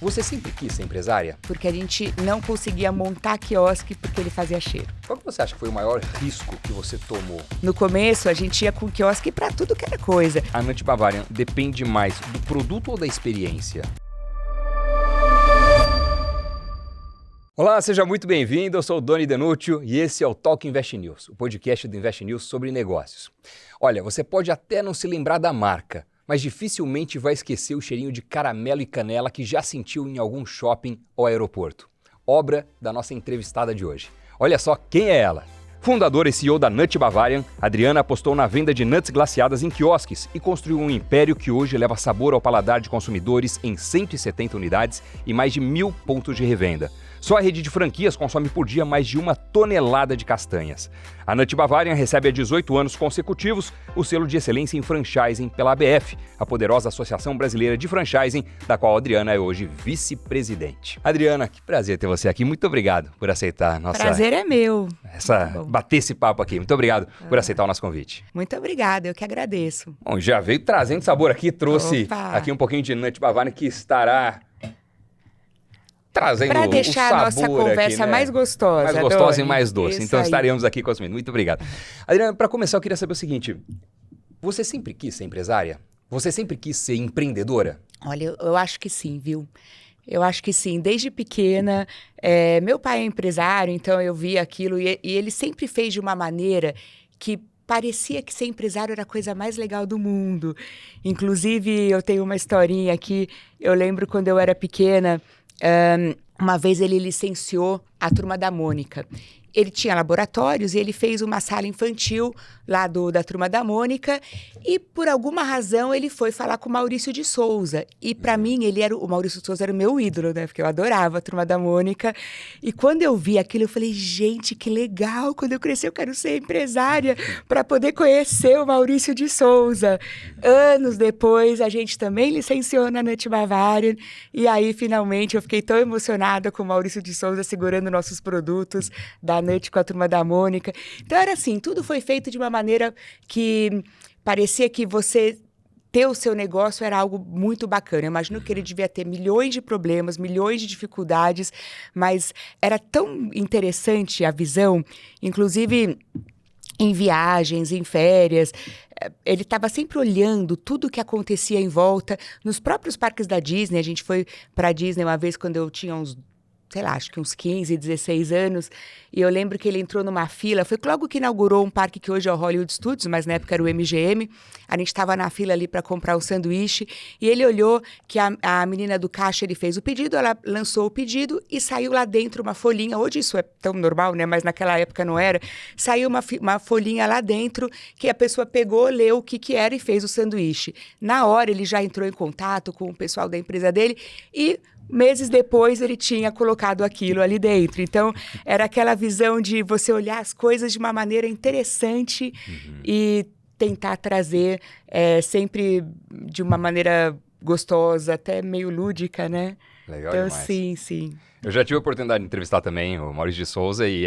Você sempre quis ser empresária? Porque a gente não conseguia montar quiosque porque ele fazia cheiro. Qual que você acha que foi o maior risco que você tomou? No começo, a gente ia com quiosque para tudo que era coisa. A Nut Bavarian depende mais do produto ou da experiência? Olá, seja muito bem-vindo, eu sou o Doni Denúcio e esse é o Talk Invest News, o podcast do Invest News sobre negócios. Olha, você pode até não se lembrar da marca, mas dificilmente vai esquecer o cheirinho de caramelo e canela que já sentiu em algum shopping ou aeroporto. Obra da nossa entrevistada de hoje. Olha só quem é ela. Fundadora e CEO da Nut Bavarian, Adriana apostou na venda de nuts glaciadas em quiosques e construiu um império que hoje leva sabor ao paladar de consumidores em 170 unidades e mais de 1.000 pontos de revenda. Só a rede de franquias consome por dia mais de 1 tonelada de castanhas. A Nut Bavarian recebe há 18 anos consecutivos o selo de excelência em franchising pela ABF, a poderosa Associação Brasileira de Franchising, da qual a Adriana é hoje vice-presidente. Adriana, que prazer ter você aqui. Muito obrigado por aceitar nossa... Prazer é meu. Bater esse papo aqui. Muito obrigado por aceitar o nosso convite. Muito obrigada, eu que agradeço. Bom, já veio trazendo sabor aqui, trouxe Opa. aqui um pouquinho de Nut Bavarian que estará trazendo Para deixar a nossa conversa aqui, né? mais gostosa. Mais gostosa Doni. e mais doce. Isso Então aí. estaremos aqui consumindo. Muito obrigado. Adriana, para começar eu queria saber o seguinte. Você sempre quis ser empresária? Você sempre quis ser empreendedora? Olha, eu acho que sim, viu? Eu acho que sim. Desde pequena, meu pai é empresário, então eu via aquilo e ele sempre fez de uma maneira que parecia que ser empresário era a coisa mais legal do mundo. Inclusive, eu tenho uma historinha aqui. Eu lembro quando eu era pequena, uma vez ele licenciou a Turma da Mônica. Ele tinha laboratórios e ele fez uma sala infantil lá da Turma da Mônica e, por alguma razão, ele foi falar com o Maurício de Souza. E, para mim, o Maurício de Souza era o meu ídolo, né? Porque eu adorava a Turma da Mônica. E quando eu vi aquilo, eu falei, gente, que legal! Quando eu crescer, eu quero ser empresária para poder conhecer o Maurício de Souza. Anos depois, a gente também licenciou na Nut Bavarian. E aí, finalmente, eu fiquei tão emocionada com o Maurício de Souza segurando nossos produtos da Nut com a Turma da Mônica. Então era assim, tudo foi feito de uma maneira que parecia que você ter o seu negócio era algo muito bacana. Eu imagino que ele devia ter milhões de problemas, milhões de dificuldades, mas era tão interessante a visão, inclusive em viagens, em férias. Ele estava sempre olhando tudo o que acontecia em volta. Nos próprios parques da Disney, a gente foi para a Disney uma vez quando eu tinha acho que uns 15, 16 anos, e eu lembro que ele entrou numa fila, foi logo que inaugurou um parque que hoje é o Hollywood Studios, mas na época era o MGM, a gente estava na fila ali para comprar um sanduíche, e ele olhou que a menina do caixa, ele fez o pedido, ela lançou o pedido e saiu lá dentro uma folhinha, hoje isso é tão normal, né, mas naquela época não era, saiu uma folhinha lá dentro, que a pessoa pegou, leu o que era e fez o sanduíche. Na hora ele já entrou em contato com o pessoal da empresa dele e meses depois, ele tinha colocado aquilo ali dentro. Então, era aquela visão de você olhar as coisas de uma maneira interessante e tentar trazer sempre de uma maneira gostosa, até meio lúdica, né? Legal então, demais. Sim. Eu já tive a oportunidade de entrevistar também o Maurício de Souza e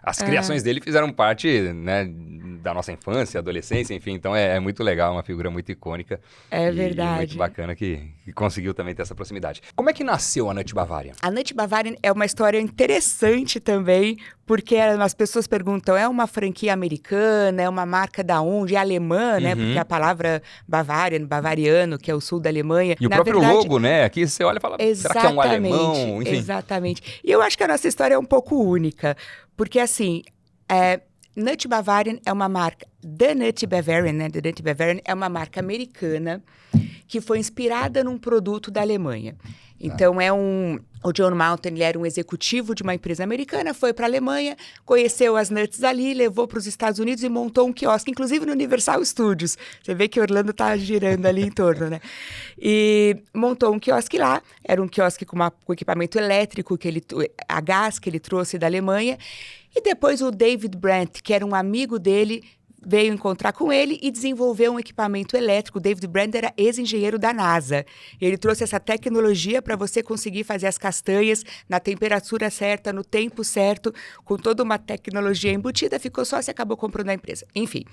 as criações dele fizeram parte, né, da nossa infância, adolescência, enfim, então é muito legal, uma figura muito icônica. É e verdade. muito bacana que conseguiu também ter essa proximidade. Como é que nasceu a Nut Bavarian? A Nut Bavarian é uma história interessante também, porque as pessoas perguntam, é uma franquia americana, é uma marca da onde? É alemã, né? Porque a palavra Bavarian, bavariano, que é o sul da Alemanha. E o próprio logo, né? Aqui você olha e fala, será que é um alemão? Enfim. Exatamente. E eu acho que a nossa história é um pouco única, porque assim, Nut Bavarian é uma marca, The Nut Bavarian, né? The Nut Bavarian é uma marca americana que foi inspirada num produto da Alemanha. Então, o John Mountain, ele era um executivo de uma empresa americana, foi para a Alemanha, conheceu as nuts ali, levou para os Estados Unidos e montou um quiosque, inclusive no Universal Studios. Você vê que Orlando está girando ali em torno, né? E montou um quiosque lá, era um quiosque com equipamento elétrico, a gás que ele trouxe da Alemanha. E depois o David Brandt, que era um amigo dele, veio encontrar com ele e desenvolveu um equipamento elétrico. O David Brand era ex-engenheiro da NASA. Ele trouxe essa tecnologia para você conseguir fazer as castanhas na temperatura certa, no tempo certo, com toda uma tecnologia embutida. Ficou só, se acabou comprando a empresa. Enfim.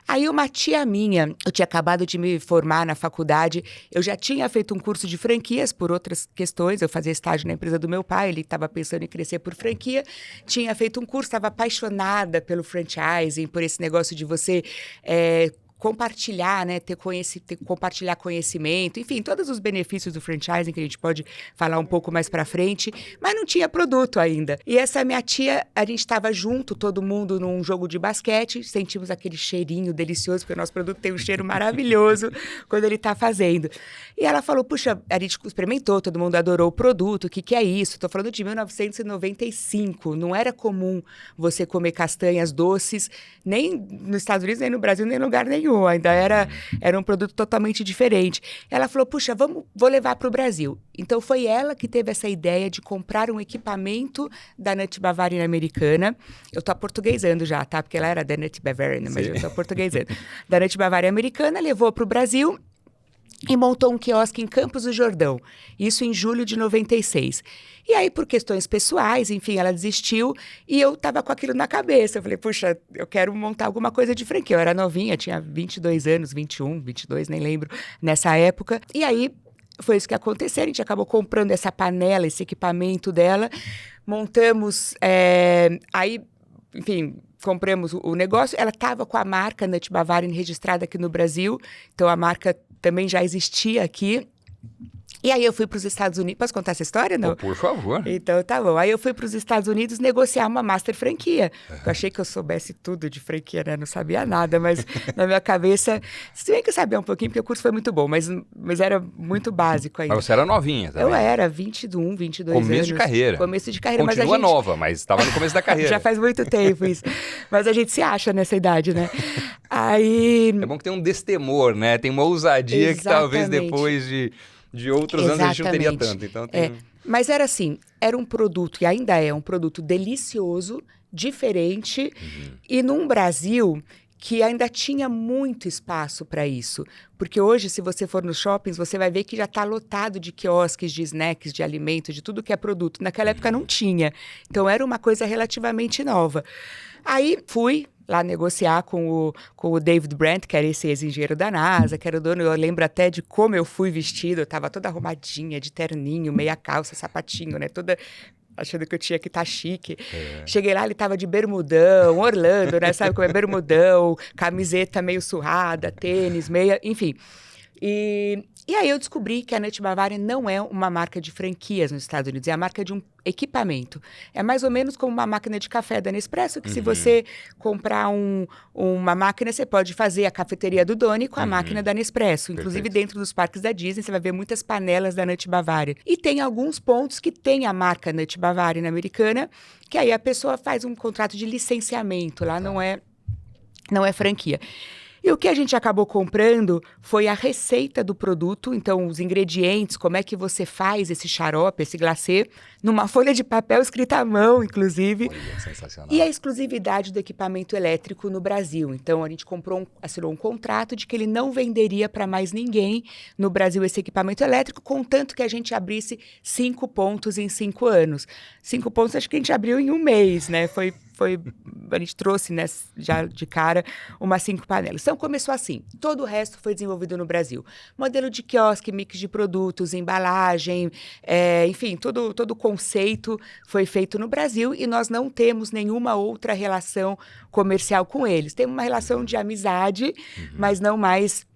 Aí uma tia minha, eu tinha acabado de me formar na faculdade, eu já tinha feito um curso de franquias por outras questões, eu fazia estágio na empresa do meu pai, ele estava pensando em crescer por franquia, tinha feito um curso, estava apaixonada pelo franchising, por esse negócio de você compartilhar, né, compartilhar conhecimento, enfim, todos os benefícios do franchising que a gente pode falar um pouco mais para frente, mas não tinha produto ainda. E essa minha tia, a gente estava junto, todo mundo num jogo de basquete, sentimos aquele cheirinho delicioso, porque o nosso produto tem um cheiro maravilhoso quando ele está fazendo. E ela falou, puxa, a gente experimentou, todo mundo adorou o produto, o que é isso? Estou falando de 1995, não era comum você comer castanhas doces, nem nos Estados Unidos, nem no Brasil, nem em lugar nenhum. Ainda era um produto totalmente diferente. Ela falou, puxa, vou levar para o Brasil. Então, foi ela que teve essa ideia de comprar um equipamento da Nut Bavarian americana. Eu estou aportuguesando já, tá? Porque ela era da Nut Bavarian, mas eu estou aportuguesando. Da Nut Bavarian americana, levou para o Brasil e montou um quiosque em Campos do Jordão. Isso em julho de 96. E aí, por questões pessoais, enfim, ela desistiu e eu estava com aquilo na cabeça. Eu falei, puxa, eu quero montar alguma coisa de franquia. Eu era novinha, tinha 22 anos, 21, 22, nem lembro, nessa época. E aí, foi isso que aconteceu. A gente acabou comprando essa panela, esse equipamento dela. Montamos, aí, enfim, compramos o negócio. Ela estava com a marca Nut Bavarian registrada aqui no Brasil. Então, a marca também já existia aqui. E aí eu fui para os Estados Unidos. Posso contar essa história, não? Oh, por favor. Então, tá bom. Aí eu fui para os Estados Unidos negociar uma master franquia. Eu achei que eu soubesse tudo de franquia, né? Não sabia nada, mas na minha cabeça... Se bem que eu sabia um pouquinho, porque o curso foi muito bom, mas era muito básico ainda. Mas você era novinha também. Eu era, 21, 22 anos. Começo de carreira. Começo de carreira. Continua mas a gente... nova, mas estava no começo da carreira. Já faz muito tempo isso. Mas a gente se acha nessa idade, né? Aí... É bom que tem um destemor, né? Tem uma ousadia Exatamente. Que talvez depois de outros anos a gente não teria tanto. Então Mas era assim, era um produto, e ainda é um produto delicioso, diferente, e num Brasil que ainda tinha muito espaço para isso. Porque hoje, se você for nos shoppings, você vai ver que já está lotado de quiosques, de snacks, de alimentos, de tudo que é produto. Naquela época não tinha. Então, era uma coisa relativamente nova. Aí, fui lá negociar com o David Brandt, que era esse ex-engenheiro da NASA, que era o dono. Eu lembro até de como eu fui vestida. Eu estava toda arrumadinha, de terninho, meia calça, sapatinho, né? Toda... achando que eu tinha que estar chique. Cheguei lá, ele tava de bermudão, Orlando, né? Sabe como é bermudão, camiseta meio surrada, tênis, meia, enfim. E aí eu descobri que a Nut Bavarian não é uma marca de franquias nos Estados Unidos, é a marca de um equipamento. É mais ou menos como uma máquina de café da Nespresso, que se você comprar uma máquina, você pode fazer a cafeteria do Doni com a máquina da Nespresso. Inclusive, dentro dos parques da Disney, você vai ver muitas panelas da Nut Bavarian. E tem alguns pontos que tem a marca Nut Bavarian americana, que aí a pessoa faz um contrato de licenciamento, lá não é franquia. E o que a gente acabou comprando foi a receita do produto, então os ingredientes, como é que você faz esse xarope, esse glacê, numa folha de papel escrita à mão, inclusive. Olha, sensacional. E a exclusividade do equipamento elétrico no Brasil. Então, a gente assinou um contrato de que ele não venderia para mais ninguém no Brasil esse equipamento elétrico, contanto que a gente abrisse 5 pontos em 5 anos. 5 pontos, acho que a gente abriu em um mês, né? A gente trouxe, né, já de cara, umas 5 panelas. Então, começou assim. Todo o resto foi desenvolvido no Brasil. Modelo de quiosque, mix de produtos, embalagem, enfim, todo o conceito foi feito no Brasil e nós não temos nenhuma outra relação comercial com eles. Temos uma relação de amizade, mas não mais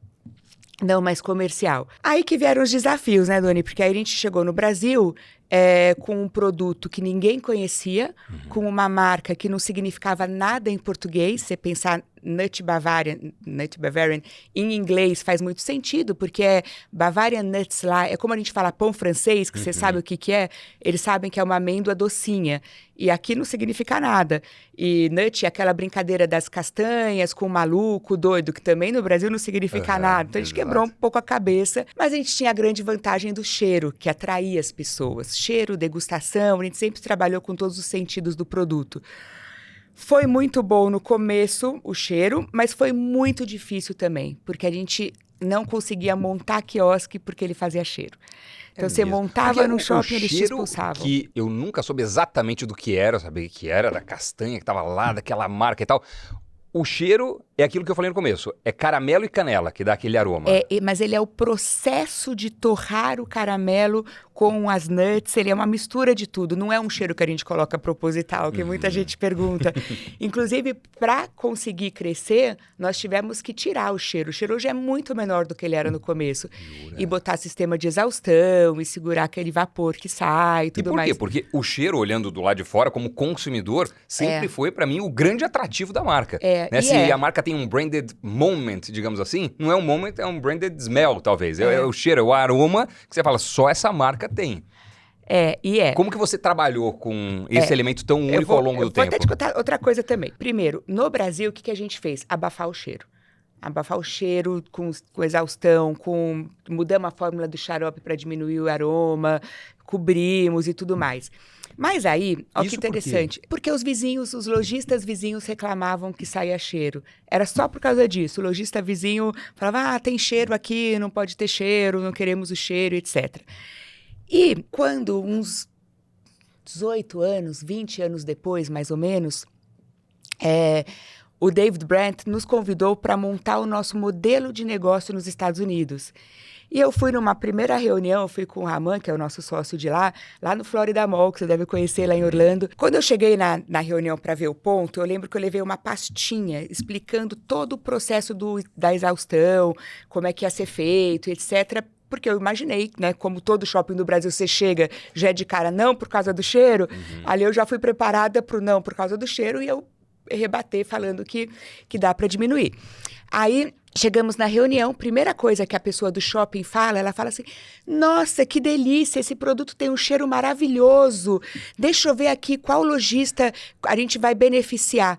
comercial. Aí que vieram os desafios, né, Doni? Porque aí a gente chegou no Brasil com um produto que ninguém conhecia, com uma marca que não significava nada em português. Você pensar Nut Bavarian em inglês faz muito sentido, porque Bavarian Nuts lá, é como a gente fala pão francês, que você sabe o que é, eles sabem que é uma amêndoa docinha, e aqui não significa nada. E nut é aquela brincadeira das castanhas com o maluco, doido, que também no Brasil não significa nada. Então a gente quebrou um pouco a cabeça, mas a gente tinha a grande vantagem do cheiro, que atraía as pessoas. Cheiro, degustação, a gente sempre trabalhou com todos os sentidos do produto. Foi muito bom no começo, o cheiro, mas foi muito difícil também, porque a gente não conseguia montar quiosque porque ele fazia cheiro. Então, você mesmo. montava Porque no shopping e eles te cheiro expulsavam. que eu nunca soube exatamente do que era, eu sabia que era da castanha que estava lá, daquela marca e tal. O cheiro é aquilo que eu falei no começo, é caramelo e canela que dá aquele aroma. Mas ele é o processo de torrar o caramelo com as nuts, ele é uma mistura de tudo, não é um cheiro que a gente coloca proposital, que muita gente pergunta. Inclusive, para conseguir crescer, nós tivemos que tirar o cheiro. O cheiro hoje é muito menor do que ele era no começo. Jura? E botar sistema de exaustão, e segurar aquele vapor que sai e tudo por mais. quê? Porque o cheiro, olhando do lado de fora, como consumidor, sempre foi para mim o grande atrativo da marca. Né? Se a marca tem um branded moment, digamos assim, não é um moment, é um branded smell, talvez. É o cheiro, é o aroma que você fala, só essa marca tem. Como que você trabalhou com esse elemento tão único ao longo do tempo? Vou até te contar outra coisa também. Primeiro, no Brasil, o que a gente fez? Abafar o cheiro. Abafar o cheiro com exaustão, mudamos a fórmula do xarope para diminuir o aroma, cobrimos e tudo mais. Mas aí, olha que interessante, porque os lojistas vizinhos reclamavam que saía cheiro. Era só por causa disso. O lojista vizinho falava, tem cheiro aqui, não pode ter cheiro, não queremos o cheiro, etc. E quando uns 18 anos, 20 anos depois, mais ou menos, o David Brandt nos convidou para montar o nosso modelo de negócio nos Estados Unidos. E eu fui numa primeira reunião, eu fui com o Raman, que é o nosso sócio de lá no Florida Mall, que você deve conhecer lá em Orlando. Quando eu cheguei na reunião para ver o ponto, eu lembro que eu levei uma pastinha explicando todo o processo da exaustão, como é que ia ser feito, etc., porque eu imaginei, né, como todo shopping do Brasil, você chega, já é de cara não por causa do cheiro, ali eu já fui preparada para o não por causa do cheiro e eu rebater falando que dá para diminuir. Aí, chegamos na reunião, primeira coisa que a pessoa do shopping fala, ela fala assim, nossa, que delícia, esse produto tem um cheiro maravilhoso, deixa eu ver aqui qual lojista a gente vai beneficiar.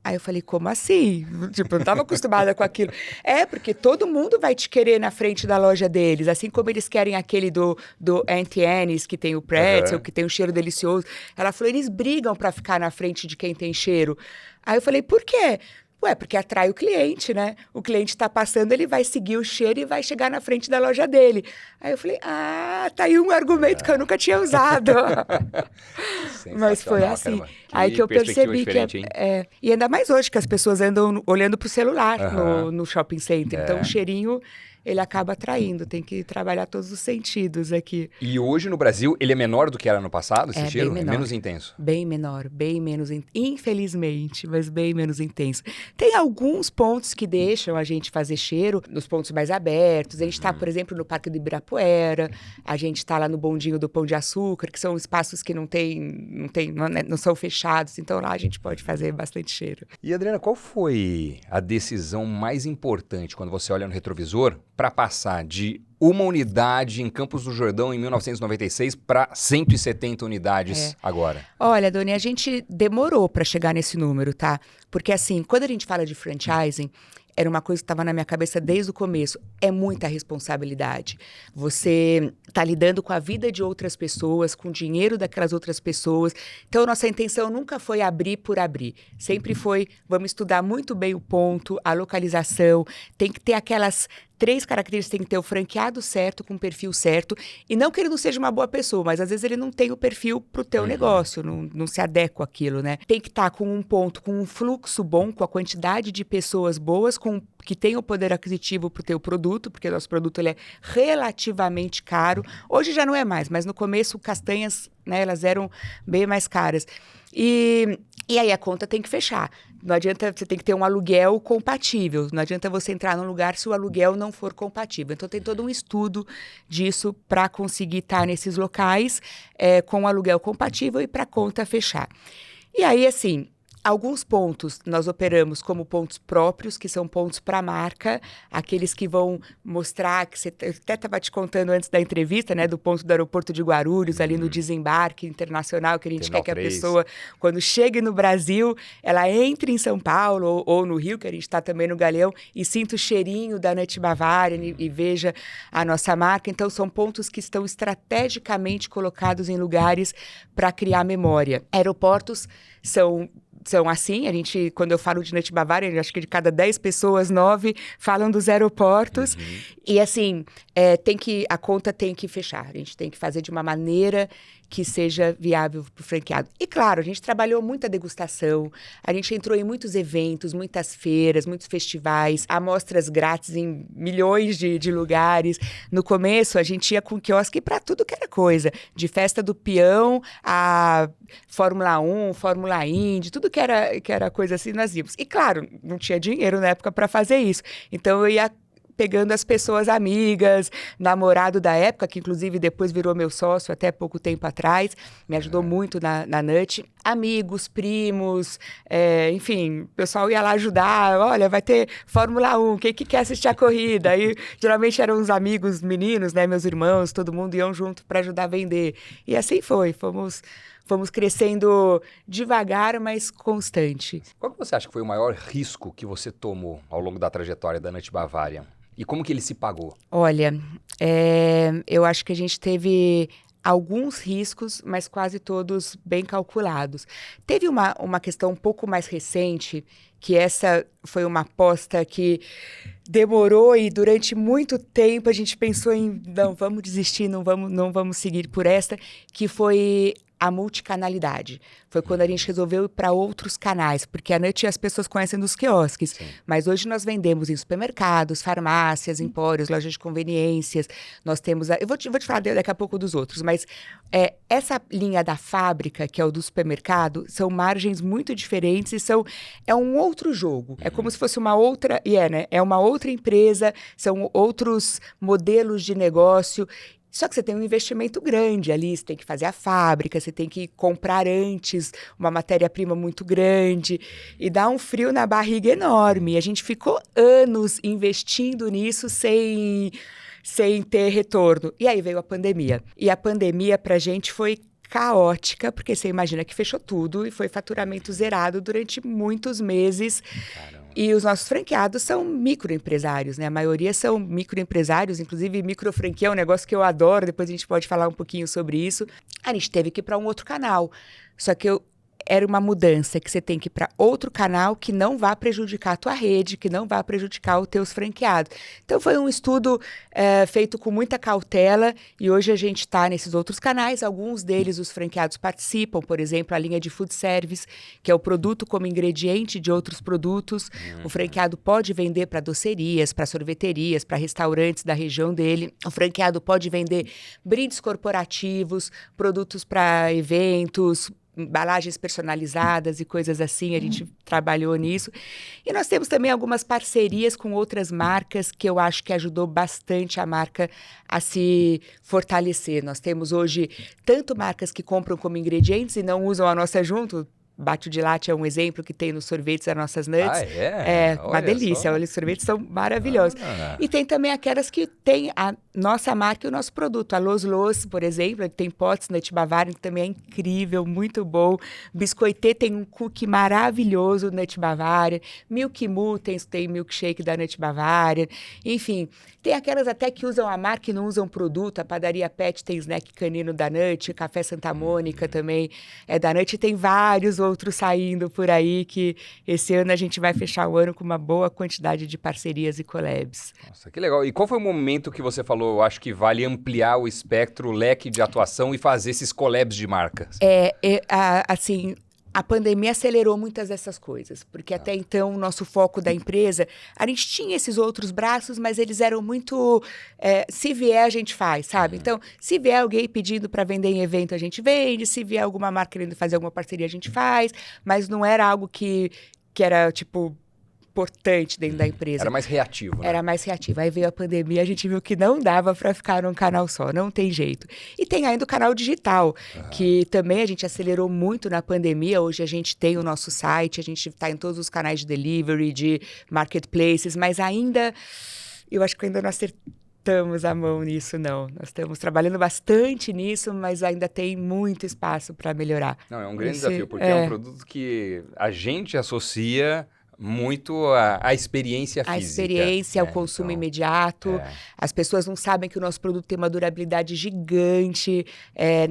Aí eu falei, como assim? Tipo, eu não estava acostumada com aquilo. Porque todo mundo vai te querer na frente da loja deles, assim como eles querem aquele do Auntie Anne's, que tem o pretzel, que tem um cheiro delicioso. Ela falou, eles brigam para ficar na frente de quem tem cheiro. Aí eu falei, por quê? Porque atrai o cliente, né? O cliente está passando, ele vai seguir o cheiro e vai chegar na frente da loja dele. Aí eu falei, tá aí um argumento que eu nunca tinha usado. Mas foi assim. Aí que eu percebi que e ainda mais hoje, que as pessoas andam olhando para o celular no shopping center. Então, o cheirinho, ele acaba atraindo. Tem que trabalhar todos os sentidos aqui. E hoje, no Brasil, ele é menor do que era no passado, esse cheiro? Bem menor, é menos intenso? Bem menor, bem menos, infelizmente, mas bem menos intenso. Tem alguns pontos que deixam a gente fazer cheiro, nos pontos mais abertos. A gente está, por exemplo, no Parque do Ibirapuera, a gente está lá no bondinho do Pão de Açúcar, que são espaços que não são fechados, então lá a gente pode fazer bastante cheiro. E, Adriana, qual foi a decisão mais importante quando você olha no retrovisor para passar de uma unidade em Campos do Jordão em 1996 para 170 unidades agora? Olha, Doni, a gente demorou para chegar nesse número, tá? Porque assim, quando a gente fala de franchising, era uma coisa que estava na minha cabeça desde o começo. É muita responsabilidade. Você está lidando com a vida de outras pessoas, com o dinheiro daquelas outras pessoas. Então, nossa intenção nunca foi abrir por abrir. Sempre foi, vamos estudar muito bem o ponto, a localização. Tem que ter aquelas 3 características, tem que ter o franqueado certo, com o perfil certo. E não que ele não seja uma boa pessoa, mas às vezes ele não tem o perfil para o teu negócio, não se adequa àquilo, né? Tem que estar com um ponto, com um fluxo bom, com a quantidade de pessoas boas, que tem o poder aquisitivo para o teu produto, porque o nosso produto ele é relativamente caro. Hoje já não é mais, mas no começo castanhas, né, elas eram bem mais caras. E aí a conta tem que fechar. Não adianta, você tem que ter um aluguel compatível. Não adianta você entrar num lugar se o aluguel não for compatível. Então, tem todo um estudo disso para conseguir estar nesses locais com o aluguel compatível e para a conta fechar. E aí, assim, alguns pontos nós operamos como pontos próprios, que são pontos para a marca, aqueles que vão mostrar, eu até estava te contando antes da entrevista, né, do ponto do aeroporto de Guarulhos, ali no desembarque internacional, que a gente quer que a pessoa, quando chegue no Brasil, ela entre em São Paulo ou no Rio, que a gente está também no Galeão, e sinta o cheirinho da Nut Bavarian e veja a nossa marca. Então, são pontos que estão estrategicamente colocados em lugares para criar memória. Aeroportos são assim, quando eu falo de Nut Bavária, eu acho que de cada 10 pessoas, 9 falam dos aeroportos. E assim, a conta tem que fechar. A gente tem que fazer de uma maneira que seja viável para o franqueado. E claro, a gente trabalhou muita degustação, a gente entrou em muitos eventos, muitas feiras, muitos festivais, amostras grátis em milhões de lugares. No começo, a gente ia com quiosque para tudo que era coisa, de festa do peão a Fórmula 1, Fórmula Indy, tudo que era coisa assim, nós íamos. E claro, não tinha dinheiro na época para fazer isso. Então, eu ia pegando as pessoas amigas, namorado da época, que inclusive depois virou meu sócio até pouco tempo atrás, me ajudou muito na Nut. Amigos, primos, enfim, o pessoal ia lá ajudar, olha, vai ter Fórmula 1, quem que quer assistir a corrida? Aí, geralmente eram os amigos meninos, né, meus irmãos, todo mundo iam junto para ajudar a vender. E assim foi, fomos crescendo devagar, mas constante. Qual que você acha que foi o maior risco que você tomou ao longo da trajetória da Nut Bavária? E como que ele se pagou? Olha, eu acho que a gente teve alguns riscos, mas quase todos bem calculados. Teve uma questão um pouco mais recente, que essa foi uma aposta que demorou e durante muito tempo a gente pensou em, não, vamos desistir, não vamos seguir por esta, que foi a multicanalidade. Foi quando a gente resolveu ir para outros canais, porque a Nut as pessoas conhecem dos quiosques, mas hoje nós vendemos em supermercados, farmácias, empórios, lojas de conveniências, nós temos... Eu vou te falar daqui a pouco dos outros, mas essa linha da fábrica, que é o do supermercado, são margens muito diferentes e é um outro jogo. É como se fosse uma outra... né? É uma outra empresa, são outros modelos de negócio. Só que você tem um investimento grande ali, você tem que fazer a fábrica, você tem que comprar antes uma matéria-prima muito grande e dá um frio na barriga enorme. E a gente ficou anos investindo nisso sem ter retorno. E aí veio a pandemia. E a pandemia pra gente foi caótica, porque você imagina que fechou tudo e foi faturamento zerado durante muitos meses. Caramba. E os nossos franqueados são microempresários, né? A maioria são microempresários, inclusive microfranquia é um negócio que eu adoro, depois a gente pode falar um pouquinho sobre isso. A gente teve que ir para um outro canal, só que era uma mudança que você tem que ir para outro canal que não vá prejudicar a tua rede, que não vá prejudicar os teus franqueados. Então, foi um estudo feito com muita cautela e hoje a gente está nesses outros canais. Alguns deles os franqueados participam, por exemplo, a linha de food service, que é o produto como ingrediente de outros produtos. O franqueado pode vender para docerias, para sorveterias, para restaurantes da região dele. O franqueado pode vender brindes corporativos, produtos para eventos, embalagens personalizadas e coisas assim, a gente trabalhou nisso. E nós temos também algumas parcerias com outras marcas que eu acho que ajudou bastante a marca a se fortalecer. Nós temos hoje tanto marcas que compram como ingredientes e não usam a nossa junto. Bate de latte é um exemplo que tem nos sorvetes das nossas nuts. Ah, é? É uma delícia, olha, os sorvetes são maravilhosos. E tem também aquelas que têm a nossa marca e o nosso produto. A Los Los, por exemplo, que tem potes Nut Bavária, que também é incrível, muito bom. Biscoitê tem um cookie maravilhoso, Nut Bavária. Milk Moo tem milkshake da Nut Bavária. Enfim, tem aquelas até que usam a marca e não usam produto. A padaria Pet tem snack canino da Nut, Café Santa Mônica também é da Nut. E tem vários outros saindo por aí, que esse ano a gente vai fechar o ano com uma boa quantidade de parcerias e collabs. Nossa, que legal. E qual foi o momento que você falou, eu acho que vale ampliar o espectro, o leque de atuação e fazer esses collabs de marcas? Assim, a pandemia acelerou muitas dessas coisas, porque até então o nosso foco da empresa, a gente tinha esses outros braços, mas eles eram muito, se vier a gente faz, sabe? Então, se vier alguém pedindo para vender em evento, a gente vende, se vier alguma marca querendo fazer alguma parceria, a gente faz, mas não era algo que era, tipo, importante dentro da empresa. Era mais reativo, né? Era mais reativo. Aí veio a pandemia, a gente viu que não dava para ficar num canal só, não tem jeito. E tem ainda o canal digital, que também a gente acelerou muito na pandemia. Hoje a gente tem o nosso site, a gente está em todos os canais de delivery, de marketplaces, mas ainda, eu acho que ainda não acertamos a mão nisso, não. Nós estamos trabalhando bastante nisso, mas ainda tem muito espaço para melhorar. Não, é um grande desafio, porque é um produto que a gente associa muito a experiência física. A experiência, o né? consumo Então, imediato. As pessoas não sabem que o nosso produto tem uma durabilidade gigante.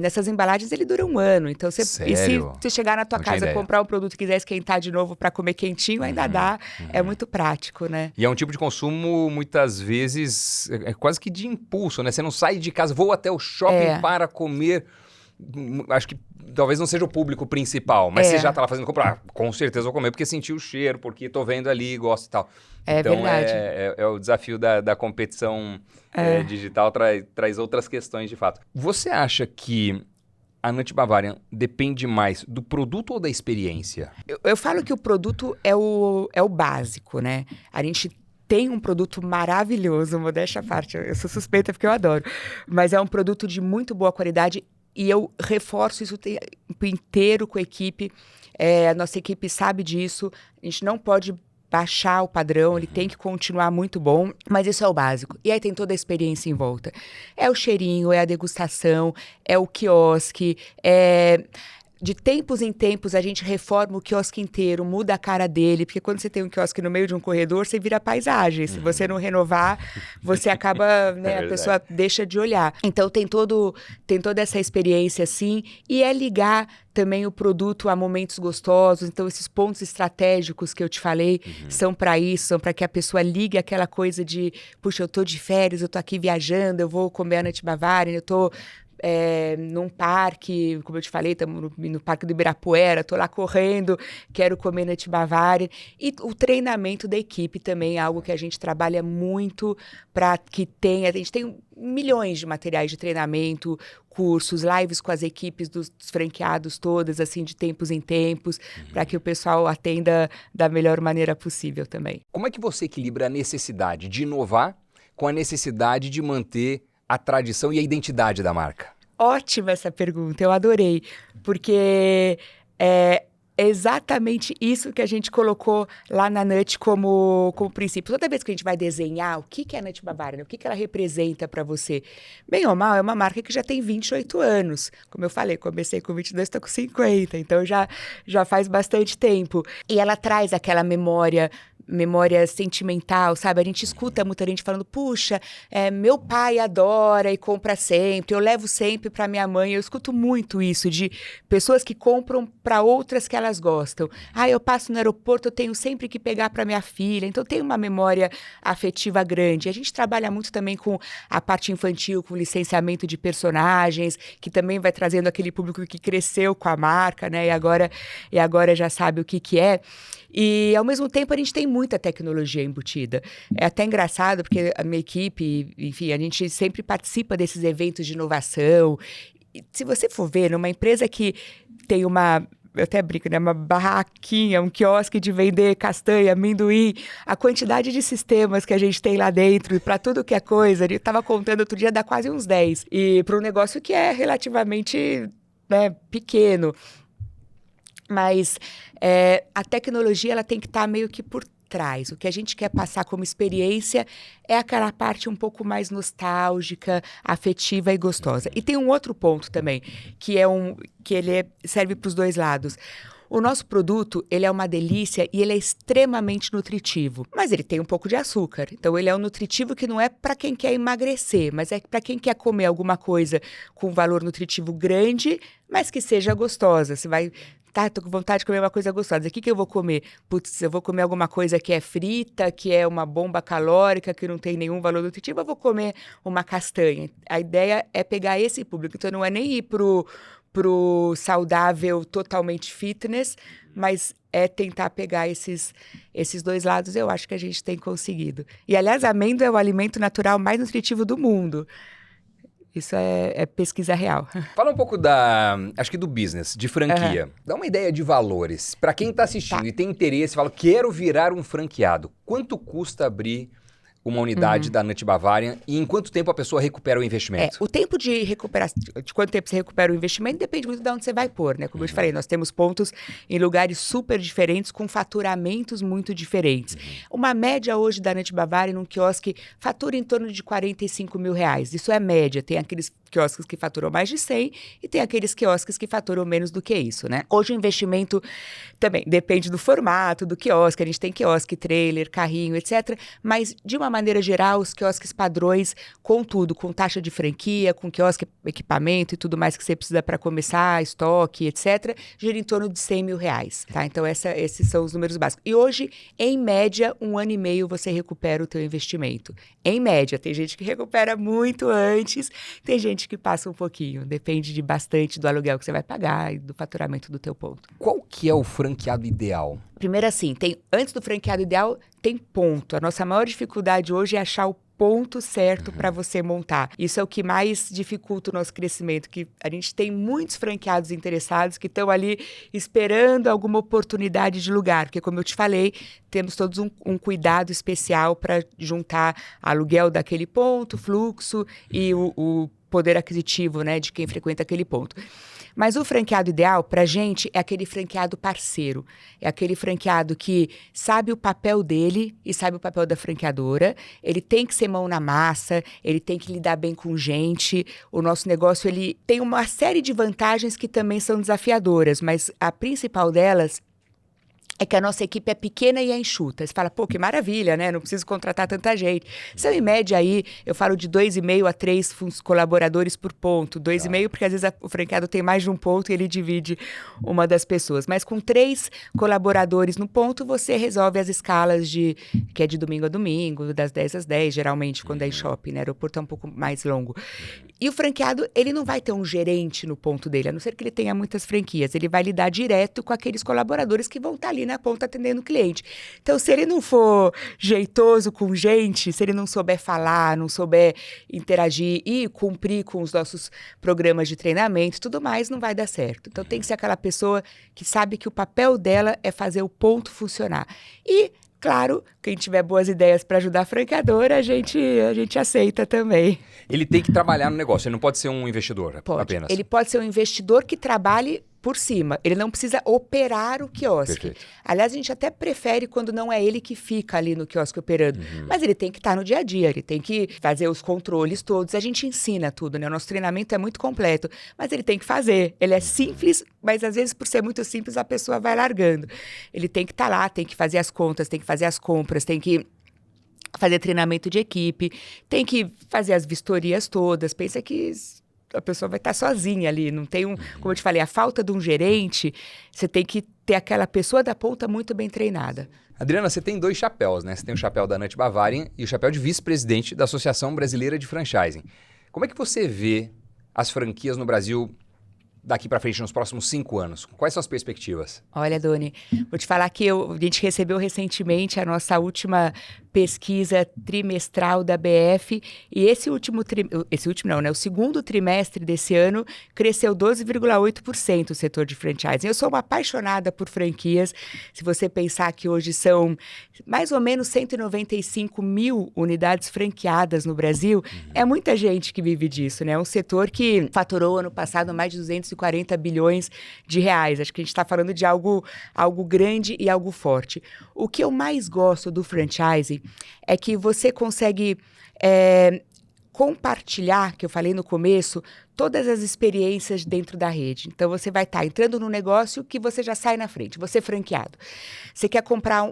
Nessas embalagens ele dura 1 ano. Então, e se Sério? você chegar na tua Não tinha casa, ideia. comprar um produto e quiser esquentar de novo para comer quentinho, ainda dá. É muito prático, né? E é um tipo de consumo, muitas vezes, quase que de impulso, né? Você não sai de casa, vou até o shopping para comer. Acho que talvez não seja o público principal, mas você já tá lá fazendo compra. Com certeza vou comer porque senti o cheiro, porque tô vendo ali, gosto e tal. É então, verdade. é o desafio da competição digital, traz outras questões de fato. Você acha que a Nut Bavarian depende mais do produto ou da experiência? Eu falo que o produto é o básico, né? A gente tem um produto maravilhoso, modéstia à parte, eu sou suspeita porque eu adoro. Mas é um produto de muito boa qualidade e eu reforço isso o tempo inteiro com a equipe. A nossa equipe sabe disso, a gente não pode baixar o padrão, ele tem que continuar muito bom, mas isso é o básico. E aí tem toda a experiência em volta. É o cheirinho, é a degustação, é o quiosque, de tempos em tempos, a gente reforma o quiosque inteiro, muda a cara dele, porque quando você tem um quiosque no meio de um corredor, você vira paisagem. Se você não renovar, você acaba, né, a pessoa deixa de olhar. Então, tem toda essa experiência, assim, e ligar também o produto a momentos gostosos. Então, esses pontos estratégicos que eu te falei são para isso, são para que a pessoa ligue aquela coisa de, puxa, eu tô de férias, eu tô aqui viajando, eu vou comer a Nut Bavarian, eu tô num parque, como eu te falei, estamos no Parque do Ibirapuera, estou lá correndo, quero comer Nut Bavarian. E o treinamento da equipe também é algo que a gente trabalha muito para que tenha. A gente tem milhões de materiais de treinamento, cursos, lives com as equipes dos franqueados todas, assim, de tempos em tempos, para que o pessoal atenda da melhor maneira possível também. Como é que você equilibra a necessidade de inovar com a necessidade de manter a tradição e a identidade da marca? Ótima essa pergunta, eu adorei, porque é exatamente isso que a gente colocou lá na Nut como princípio. Toda vez que a gente vai desenhar o que é a Nut Bavarian, o que ela representa para você, bem ou mal, é uma marca que já tem 28 anos. Como eu falei, comecei com 22, estou com 50, então já faz bastante tempo. E ela traz aquela memória sentimental, sabe? A gente escuta muita gente falando, puxa, meu pai adora e compra sempre, eu levo sempre para minha mãe. Eu escuto muito isso de pessoas que compram para outras que elas gostam. Eu passo no aeroporto, eu tenho sempre que pegar para minha filha. Então tem uma memória afetiva grande. A gente trabalha muito também com a parte infantil, com licenciamento de personagens, que também vai trazendo aquele público que cresceu com a marca, né? E agora já sabe o que é. E, ao mesmo tempo, a gente tem muita tecnologia embutida. É até engraçado, porque a minha equipe, enfim, a gente sempre participa desses eventos de inovação. E, se você for ver, numa empresa que tem eu até brinco, né? Uma barraquinha, um quiosque de vender castanha, amendoim, a quantidade de sistemas que a gente tem lá dentro, para tudo que é coisa, eu estava contando outro dia, dá quase uns 10. E para um negócio que é relativamente, né, pequeno. Mas a tecnologia ela tem que estar meio que por trás. O que a gente quer passar como experiência é aquela parte um pouco mais nostálgica, afetiva e gostosa. E tem um outro ponto também, que ele serve para os dois lados. O nosso produto, ele é uma delícia e ele é extremamente nutritivo, mas ele tem um pouco de açúcar. Então, ele é um nutritivo que não é para quem quer emagrecer, mas é para quem quer comer alguma coisa com valor nutritivo grande, mas que seja gostosa. Você vai... tô com vontade de comer uma coisa gostosa. O que eu vou comer? Putz, eu vou comer alguma coisa que é frita, que é uma bomba calórica, que não tem nenhum valor nutritivo, eu vou comer uma castanha. A ideia é pegar esse público. Então, não é nem ir pro saudável totalmente fitness, mas é tentar pegar esses dois lados. Eu acho que a gente tem conseguido. E, aliás, a amêndoa é o alimento natural mais nutritivo do mundo. Isso é pesquisa real. Fala um pouco acho que do business, de franquia. Dá uma ideia de valores. Para quem está assistindo e tem interesse, fala, quero virar um franqueado. Quanto custa abrir uma unidade da Nut Bavarian e em quanto tempo a pessoa recupera o investimento? O tempo de recuperação, de quanto tempo você recupera o investimento, depende muito de onde você vai pôr, né? Como eu te falei, nós temos pontos em lugares super diferentes, com faturamentos muito diferentes. Uma média hoje da Nut Bavarian num quiosque fatura em torno de R$45.000. Isso é média. Tem aqueles quiosques que faturam mais de 100 e tem aqueles quiosques que faturam menos do que isso, né? Hoje o investimento também depende do formato do quiosque. A gente tem quiosque, trailer, carrinho, etc. Mas, de uma maneira geral, os quiosques padrões, com tudo, com taxa de franquia, com quiosque, equipamento e tudo mais que você precisa para começar, estoque, etc., gira em torno de R$100.000, tá? Então, esses são os números básicos. E hoje, em média, 1 ano e meio você recupera o teu investimento. Em média, tem gente que recupera muito antes, tem gente que passa um pouquinho. Depende bastante do aluguel que você vai pagar e do faturamento do teu ponto. Qual que é o franqueado ideal? Primeiro assim, antes do franqueado ideal, tem ponto. A nossa maior dificuldade hoje é achar o ponto certo para você montar. Isso é o que mais dificulta o nosso crescimento, que a gente tem muitos franqueados interessados que estão ali esperando alguma oportunidade de lugar, porque como eu te falei, temos todos um cuidado especial para juntar aluguel daquele ponto, fluxo e o poder aquisitivo, né, de quem frequenta aquele ponto. Mas o franqueado ideal, para a gente, é aquele franqueado parceiro. É aquele franqueado que sabe o papel dele e sabe o papel da franqueadora. Ele tem que ser mão na massa, ele tem que lidar bem com gente. O nosso negócio, ele tem uma série de vantagens que também são desafiadoras, mas a principal delas é que a nossa equipe é pequena e é enxuta. Você fala, pô, que maravilha, né? Não preciso contratar tanta gente. São, em média, aí, eu falo de 2,5 a 3 colaboradores por ponto. 2,5 porque, às vezes, o franqueado tem mais de um ponto e ele divide uma das pessoas. Mas com 3 colaboradores no ponto, você resolve as escalas que é de domingo a domingo, das 10 às 10, geralmente, quando é em shopping, né? O aeroporto é um pouco mais longo. E o franqueado, ele não vai ter um gerente no ponto dele, a não ser que ele tenha muitas franquias. Ele vai lidar direto com aqueles colaboradores que vão estar ali na ponta atendendo o cliente. Então, se ele não for jeitoso com gente, se ele não souber falar, não souber interagir e cumprir com os nossos programas de treinamento e tudo mais, não vai dar certo. Então, tem que ser aquela pessoa que sabe que o papel dela é fazer o ponto funcionar. E, claro, quem tiver boas ideias para ajudar a franqueadora, a gente aceita também. Ele tem que trabalhar no negócio, ele não pode ser um investidor apenas. Ele pode ser um investidor que trabalhe por cima. Ele não precisa operar o quiosque. Perfeito. Aliás, a gente até prefere quando não é ele que fica ali no quiosque operando. Mas ele tem que estar no dia a dia, ele tem que fazer os controles todos. A gente ensina tudo, né? O nosso treinamento é muito completo, mas ele tem que fazer. Ele é simples, mas às vezes por ser muito simples a pessoa vai largando. Ele tem que estar lá, tem que fazer as contas, tem que fazer as compras, tem que fazer treinamento de equipe, tem que fazer as vistorias todas. Pensa que a pessoa vai estar sozinha ali, não tem como eu te falei, a falta de um gerente, você tem que ter aquela pessoa da ponta muito bem treinada. Adriana, você tem 2 chapéus, né? Você tem o chapéu da Nut Bavarian e o chapéu de vice-presidente da Associação Brasileira de Franchising. Como é que você vê as franquias no Brasil daqui para frente, nos próximos 5 anos? Quais são as perspectivas? Olha, Doni, vou te falar que a gente recebeu recentemente a nossa última pesquisa trimestral da BF e o segundo trimestre desse ano cresceu 12,8% o setor de franchising. Eu sou uma apaixonada por franquias. Se você pensar que hoje são mais ou menos 195 mil unidades franqueadas no Brasil, é muita gente que vive disso, né? É um setor que faturou ano passado mais de 240 bilhões de reais. Acho que a gente está falando de algo grande e algo forte. O que eu mais gosto do franchising é que você consegue compartilhar, que eu falei no começo, todas as experiências dentro da rede. Então, você vai estar entrando num negócio que você já sai na frente, você é franqueado. Você quer comprar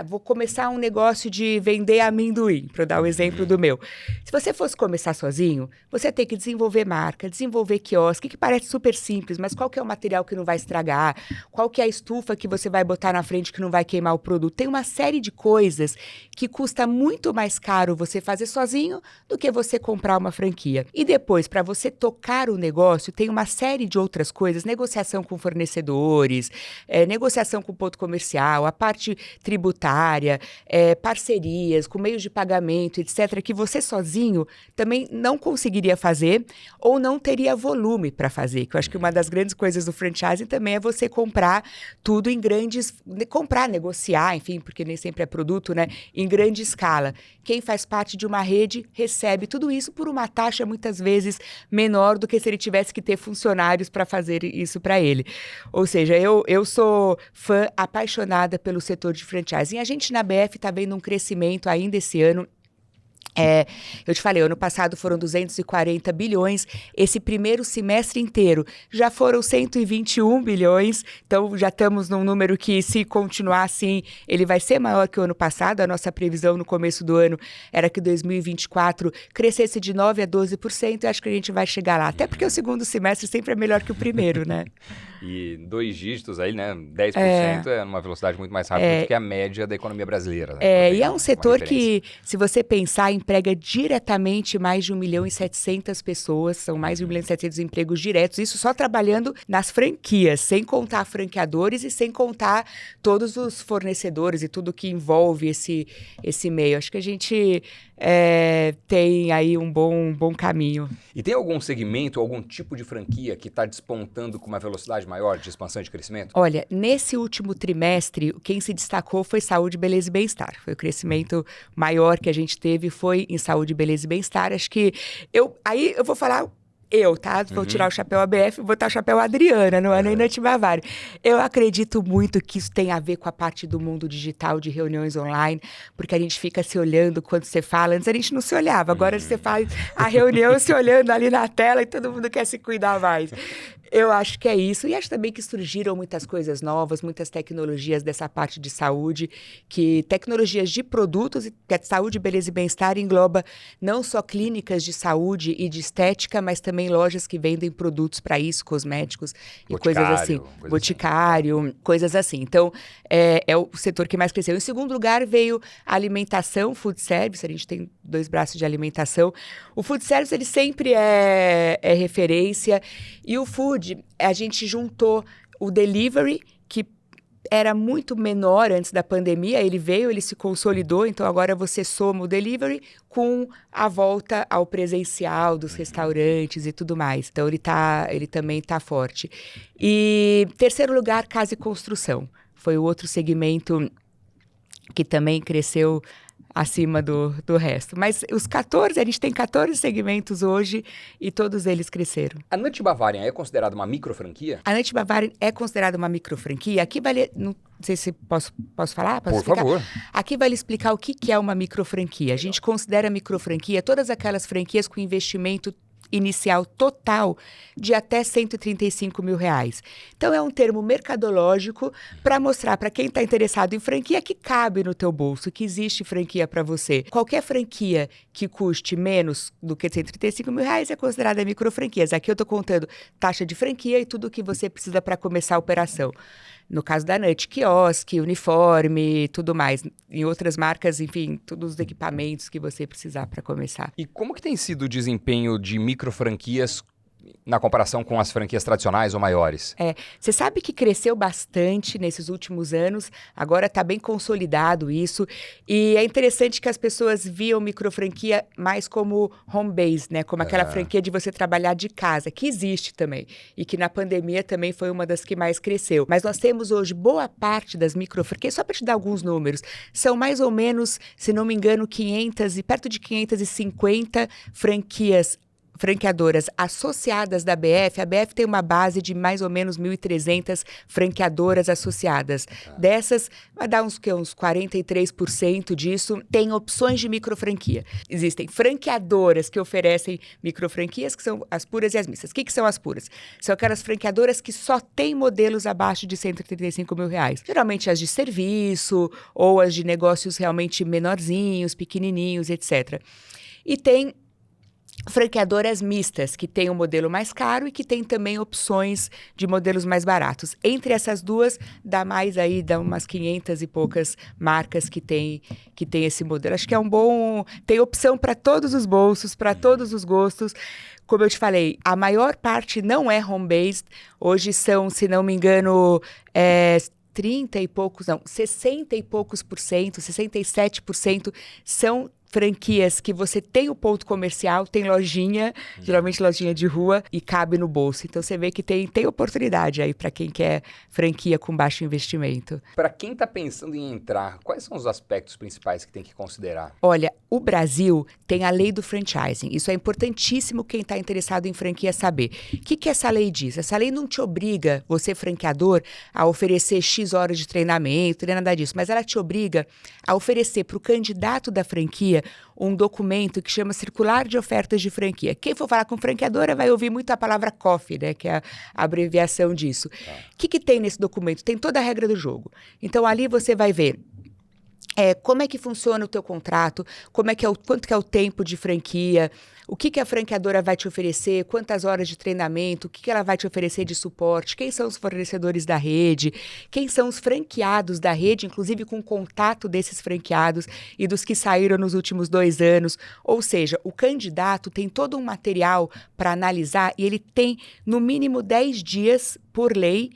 vou começar um negócio de vender amendoim, para dar o exemplo do meu. Se você fosse começar sozinho, você tem que desenvolver marca, desenvolver quiosque, que parece super simples, mas qual que é o material que não vai estragar? Qual que é a estufa que você vai botar na frente que não vai queimar o produto? Tem uma série de coisas que custa muito mais caro você fazer sozinho do que você comprar uma franquia. E depois, para você tocar tocar o negócio tem uma série de outras coisas, negociação com fornecedores, negociação com ponto comercial, a parte tributária, parcerias, com meios de pagamento, etc., que você sozinho também não conseguiria fazer ou não teria volume para fazer. Que eu acho que uma das grandes coisas do franchising também é você comprar tudo em negociar, enfim, porque nem sempre é produto, né? Em grande escala. Quem faz parte de uma rede recebe tudo isso por uma taxa muitas vezes menor do que se ele tivesse que ter funcionários para fazer isso para ele. Ou seja, eu sou fã apaixonada pelo setor de franchising. A gente na BF está vendo um crescimento ainda esse ano. Eu te falei, ano passado foram 240 bilhões, esse primeiro semestre inteiro já foram 121 bilhões, então já estamos num número que, se continuar assim, ele vai ser maior que o ano passado. A nossa previsão no começo do ano era que 2024 crescesse de 9% a 12%, e acho que a gente vai chegar lá, até porque o segundo semestre sempre é melhor que o primeiro, né? E 2 dígitos aí, né? 10% é numa velocidade muito mais rápida do que a média da economia brasileira. Né? E é um setor que, se você pensar, emprega diretamente mais de 1.700.000 pessoas, são mais de 1.700.000 empregos diretos, isso só trabalhando nas franquias, sem contar franqueadores e sem contar todos os fornecedores e tudo que envolve esse meio. Acho que a gente tem aí um bom caminho. E tem algum segmento, algum tipo de franquia que está despontando com uma velocidade maior de expansão e de crescimento? Olha, nesse último trimestre, quem se destacou foi saúde, beleza e bem-estar. Foi o crescimento maior que a gente teve, foi em saúde, beleza e bem-estar. Acho que aí eu vou falar... tá? Vou tirar o chapéu ABF e botar o chapéu Adriana, não é nem Nath Bavário. Eu acredito muito que isso tem a ver com a parte do mundo digital, de reuniões online, porque a gente fica se olhando quando você fala. Antes a gente não se olhava, agora você faz a reunião se olhando ali na tela e todo mundo quer se cuidar mais. Eu acho que é isso. E acho também que surgiram muitas coisas novas, muitas tecnologias dessa parte de saúde, que tecnologias de produtos, que a saúde, beleza e bem-estar engloba não só clínicas de saúde e de estética, mas também lojas que vendem produtos para isso, cosméticos e coisas assim. Boticário, coisas assim. Então, é o setor que mais cresceu. Em segundo lugar, veio a alimentação, food service. A gente tem 2 braços de alimentação. O food service, ele sempre é referência. E o food, a gente juntou o delivery, que era muito menor antes da pandemia, ele se consolidou, então agora você soma o delivery com a volta ao presencial dos restaurantes e tudo mais. Então ele também está forte. E terceiro lugar, casa e construção. Foi o outro segmento que também cresceu acima do resto. Mas a gente tem 14 segmentos hoje e todos eles cresceram. A Nath Bavária é considerada uma microfranquia? A Nath Bavária é considerada uma microfranquia. Aqui vale... Não sei se posso falar? Posso explicar? Favor. Aqui vale explicar o que é uma microfranquia. A gente considera microfranquia todas aquelas franquias com investimento inicial total de até R$135 mil. Então, é um termo mercadológico para mostrar para quem está interessado em franquia que cabe no teu bolso, que existe franquia para você. Qualquer franquia que custe menos do que R$135 mil é considerada microfranquias. Aqui eu estou contando taxa de franquia e tudo o que você precisa para começar a operação. No caso da Nath, quiosque, uniforme, tudo mais. Em outras marcas, enfim, todos os equipamentos que você precisar para começar. E como que tem sido o desempenho de microfranquias na comparação com as franquias tradicionais ou maiores? Você sabe que cresceu bastante nesses últimos anos, agora está bem consolidado isso, e é interessante que as pessoas viam microfranquia mais como home base, né? Como aquela franquia de você trabalhar de casa, que existe também, e que na pandemia também foi uma das que mais cresceu. Mas nós temos hoje boa parte das microfranquias, só para te dar alguns números, são mais ou menos, se não me engano, perto de 550 franqueadoras associadas da BF. A BF tem uma base de mais ou menos 1.300 franqueadoras associadas. Dessas, vai dar uns 43% disso tem opções de microfranquia. Existem franqueadoras que oferecem microfranquias, que são as puras e as mistas. O que são as puras? São aquelas franqueadoras que só têm modelos abaixo de R$135 mil. Geralmente as de serviço ou as de negócios realmente menorzinhos, pequenininhos, etc. E tem franqueadoras mistas, que tem um modelo mais caro e que tem também opções de modelos mais baratos. Entre essas duas, dá umas 500 e poucas marcas que tem esse modelo. Acho que é um bom... Tem opção para todos os bolsos, para todos os gostos. Como eu te falei, a maior parte não é home-based. Hoje são, se não me engano, 30 e poucos, não, 60 e poucos por cento, 67% são franquias que você tem o ponto comercial, tem lojinha, geralmente lojinha de rua, e cabe no bolso. Então, você vê que tem oportunidade aí para quem quer franquia com baixo investimento. Para quem está pensando em entrar, quais são os aspectos principais que tem que considerar? Olha, o Brasil tem a lei do franchising. Isso é importantíssimo quem está interessado em franquia saber. O que essa lei diz? Essa lei não te obriga, você franqueador, a oferecer X horas de treinamento, nem nada disso, mas ela te obriga a oferecer para o candidato da franquia um documento que chama Circular de Ofertas de Franquia. Quem for falar com franqueadora vai ouvir muito a palavra COF, né, que é a abreviação disso. O que tem nesse documento? Tem toda a regra do jogo. Então, ali você vai ver como é que funciona o teu contrato, quanto que é o tempo de franquia, o que a franqueadora vai te oferecer, quantas horas de treinamento, o que ela vai te oferecer de suporte, quem são os fornecedores da rede, quem são os franqueados da rede, inclusive com contato desses franqueados e dos que saíram nos últimos 2 anos. Ou seja, o candidato tem todo um material para analisar e ele tem no mínimo 10 dias por lei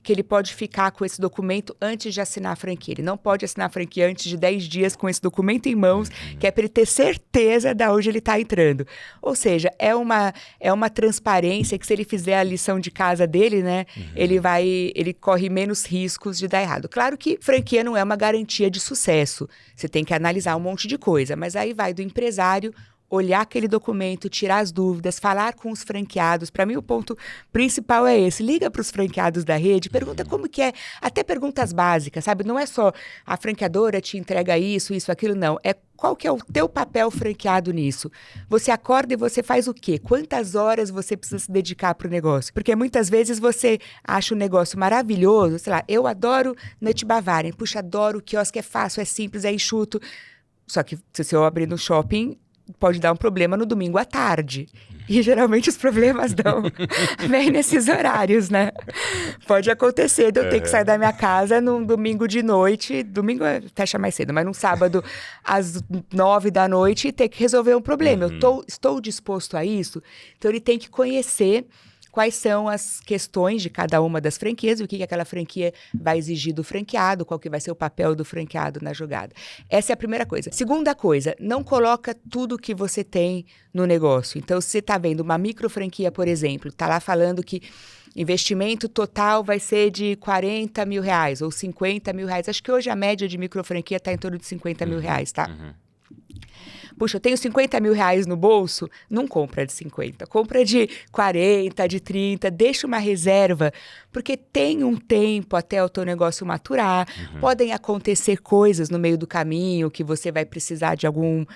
que ele pode ficar com esse documento antes de assinar a franquia. Ele não pode assinar a franquia antes de 10 dias com esse documento em mãos, que é para ele ter certeza de onde ele está entrando. Ou seja, é uma transparência que, se ele fizer a lição de casa dele, né, ele corre menos riscos de dar errado. Claro que franquia não é uma garantia de sucesso. Você tem que analisar um monte de coisa, mas aí vai do empresário olhar aquele documento, tirar as dúvidas, falar com os franqueados. Para mim, o ponto principal é esse. Liga para os franqueados da rede, pergunta como que é, até perguntas básicas, sabe? Não é só a franqueadora te entrega isso, aquilo, não. É qual que é o teu papel franqueado nisso? Você acorda e você faz o quê? Quantas horas você precisa se dedicar para o negócio? Porque muitas vezes você acha o negócio maravilhoso, sei lá, eu adoro Nut Bavarian, puxa, adoro, o quiosque é fácil, é simples, é enxuto. Só que se eu abrir no shopping, pode dar um problema no domingo à tarde. E geralmente os problemas dão bem nesses horários, né? Pode acontecer de eu ter que sair da minha casa num domingo de noite, domingo fecha mais cedo, mas num sábado às 9 da noite e ter que resolver um problema. Eu estou disposto a isso? Então ele tem que conhecer quais são as questões de cada uma das franquias e o que aquela franquia vai exigir do franqueado, qual que vai ser o papel do franqueado na jogada. Essa é a primeira coisa. Segunda coisa, não coloca tudo que você tem no negócio. Então, se você está vendo uma micro franquia, por exemplo, está lá falando que investimento total vai ser de 40 mil reais ou 50 mil reais. Acho que hoje a média de micro franquia está em torno de 50 mil reais, tá? Puxa, eu tenho 50 mil reais no bolso, não compra de 50, compra de 40, de 30, deixa uma reserva, porque tem um tempo até o teu negócio maturar, podem acontecer coisas no meio do caminho que você vai precisar de algum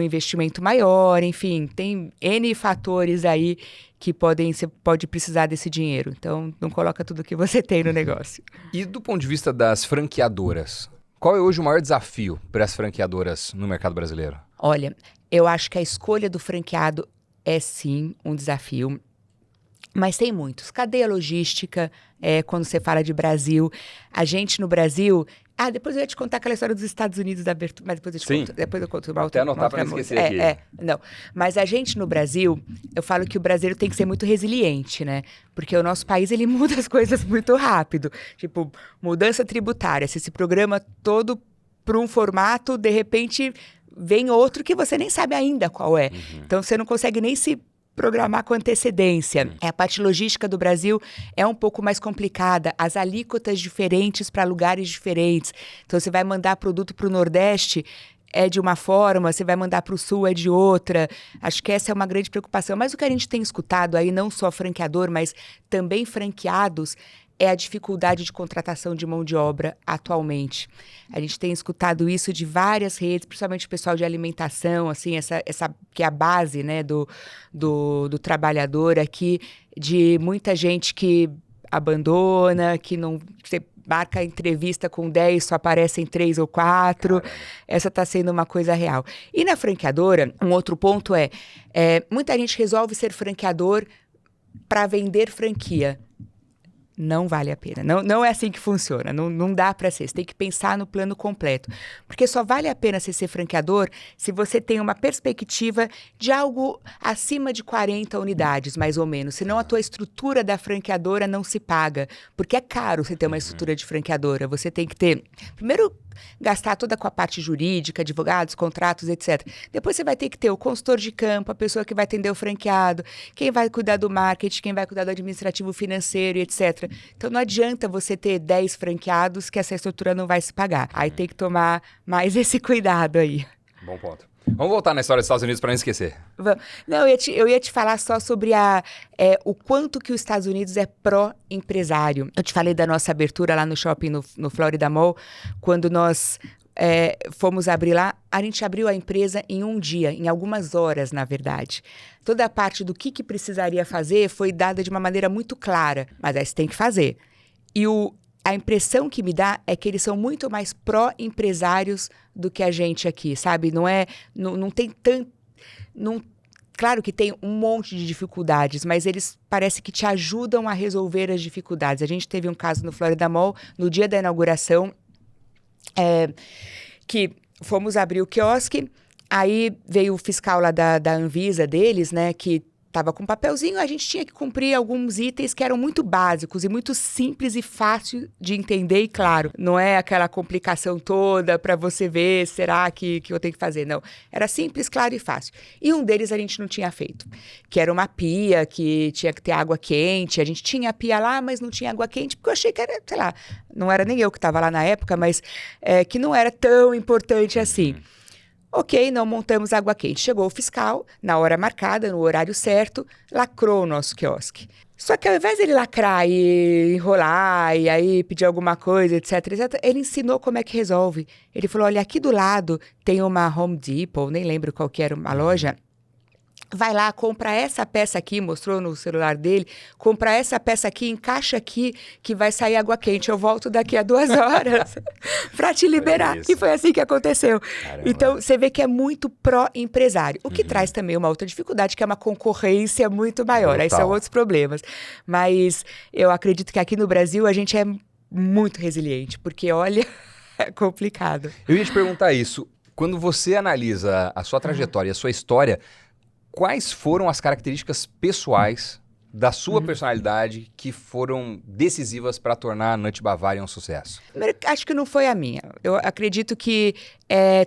investimento maior, enfim, tem N fatores aí que você pode precisar desse dinheiro, então não coloca tudo que você tem no negócio. E do ponto de vista das franqueadoras, qual é hoje o maior desafio para as franqueadoras no mercado brasileiro? Olha, eu acho que a escolha do franqueado é sim um desafio, mas tem muitos. Cadeia logística, quando você fala de Brasil, a gente no Brasil... depois eu ia te contar aquela história dos Estados Unidos da abertura, mas depois eu te conto. Depois eu conto uma outra. Até anotar para não esquecer aqui. Não. Mas a gente no Brasil, eu falo que o brasileiro tem que ser muito resiliente, né? Porque o nosso país, ele muda as coisas muito rápido. Tipo, mudança tributária. Se esse programa todo para um formato, de repente vem outro que você nem sabe ainda qual é. Então, você não consegue nem se programar com antecedência. A parte logística do Brasil é um pouco mais complicada. As alíquotas diferentes para lugares diferentes. Então, você vai mandar produto para o Nordeste, é de uma forma, você vai mandar para o Sul, é de outra. Acho que essa é uma grande preocupação. Mas o que a gente tem escutado aí, não só franqueador, mas também franqueados, é a dificuldade de contratação de mão de obra atualmente. A gente tem escutado isso de várias redes, principalmente o pessoal de alimentação, assim, essa que é a base, né, do trabalhador aqui, de muita gente que abandona, que não... marca entrevista com 10, só aparecem 3 ou 4. Caramba. Essa está sendo uma coisa real. E na franqueadora, um outro ponto muita gente resolve ser franqueador para vender franquia. Não vale a pena. Não é assim que funciona. Não dá para ser. Você tem que pensar no plano completo. Porque só vale a pena você ser franqueador se você tem uma perspectiva de algo acima de 40 unidades, mais ou menos. Senão a tua estrutura da franqueadora não se paga. Porque é caro você ter uma estrutura de franqueadora. Você tem que ter... Primeiro, gastar toda com a parte jurídica, advogados, contratos, etc. Depois você vai ter que ter o consultor de campo, a pessoa que vai atender o franqueado, quem vai cuidar do marketing, quem vai cuidar do administrativo financeiro, etc. Então não adianta você ter 10 franqueados que essa estrutura não vai se pagar. Aí tem que tomar mais esse cuidado aí. Bom ponto. Vamos voltar na história dos Estados Unidos para não esquecer. Não, eu ia te falar só sobre o quanto que os Estados Unidos é pró-empresário. Eu te falei da nossa abertura lá no shopping, no Florida Mall, quando nós fomos abrir lá, a gente abriu a empresa em um dia, em algumas horas, na verdade. Toda a parte do que precisaria fazer foi dada de uma maneira muito clara, mas aí você tem que fazer. E a impressão que me dá é que eles são muito mais pró-empresários do que a gente aqui, sabe? Não tem tanto... Claro que tem um monte de dificuldades, mas eles parece que te ajudam a resolver as dificuldades. A gente teve um caso no Florida Mall, no dia da inauguração, que fomos abrir o quiosque, aí veio o fiscal lá da Anvisa deles, né, que estava com um papelzinho, a gente tinha que cumprir alguns itens que eram muito básicos e muito simples e fácil de entender e claro. Não é aquela complicação toda para você ver, será que eu tenho que fazer? Não. Era simples, claro e fácil. E um deles a gente não tinha feito, que era uma pia que tinha que ter água quente. A gente tinha a pia lá, mas não tinha água quente, porque eu achei que era, sei lá, não era nem eu que estava lá na época, mas que não era tão importante assim. Ok, não montamos água quente. Chegou o fiscal, na hora marcada, no horário certo, lacrou o nosso quiosque. Só que ao invés dele lacrar e enrolar e aí pedir alguma coisa, etc, ele ensinou como é que resolve. Ele falou, olha, aqui do lado tem uma Home Depot, nem lembro qual que era uma loja. Vai lá, compra essa peça aqui, mostrou no celular dele, compra essa peça aqui, encaixa aqui, que vai sair água quente. Eu volto daqui a 2 horas para te liberar. E foi assim que aconteceu. Caramba. Então, você vê que é muito pró-empresário. O que traz também uma outra dificuldade, que é uma concorrência muito maior. Total. Aí são outros problemas. Mas eu acredito que aqui no Brasil a gente é muito resiliente, porque, olha, é complicado. Eu ia te perguntar isso. Quando você analisa a sua trajetória e a sua história, quais foram as características pessoais da sua personalidade que foram decisivas para tornar a Nut Bavaria um sucesso? Acho que não foi a minha. Eu acredito que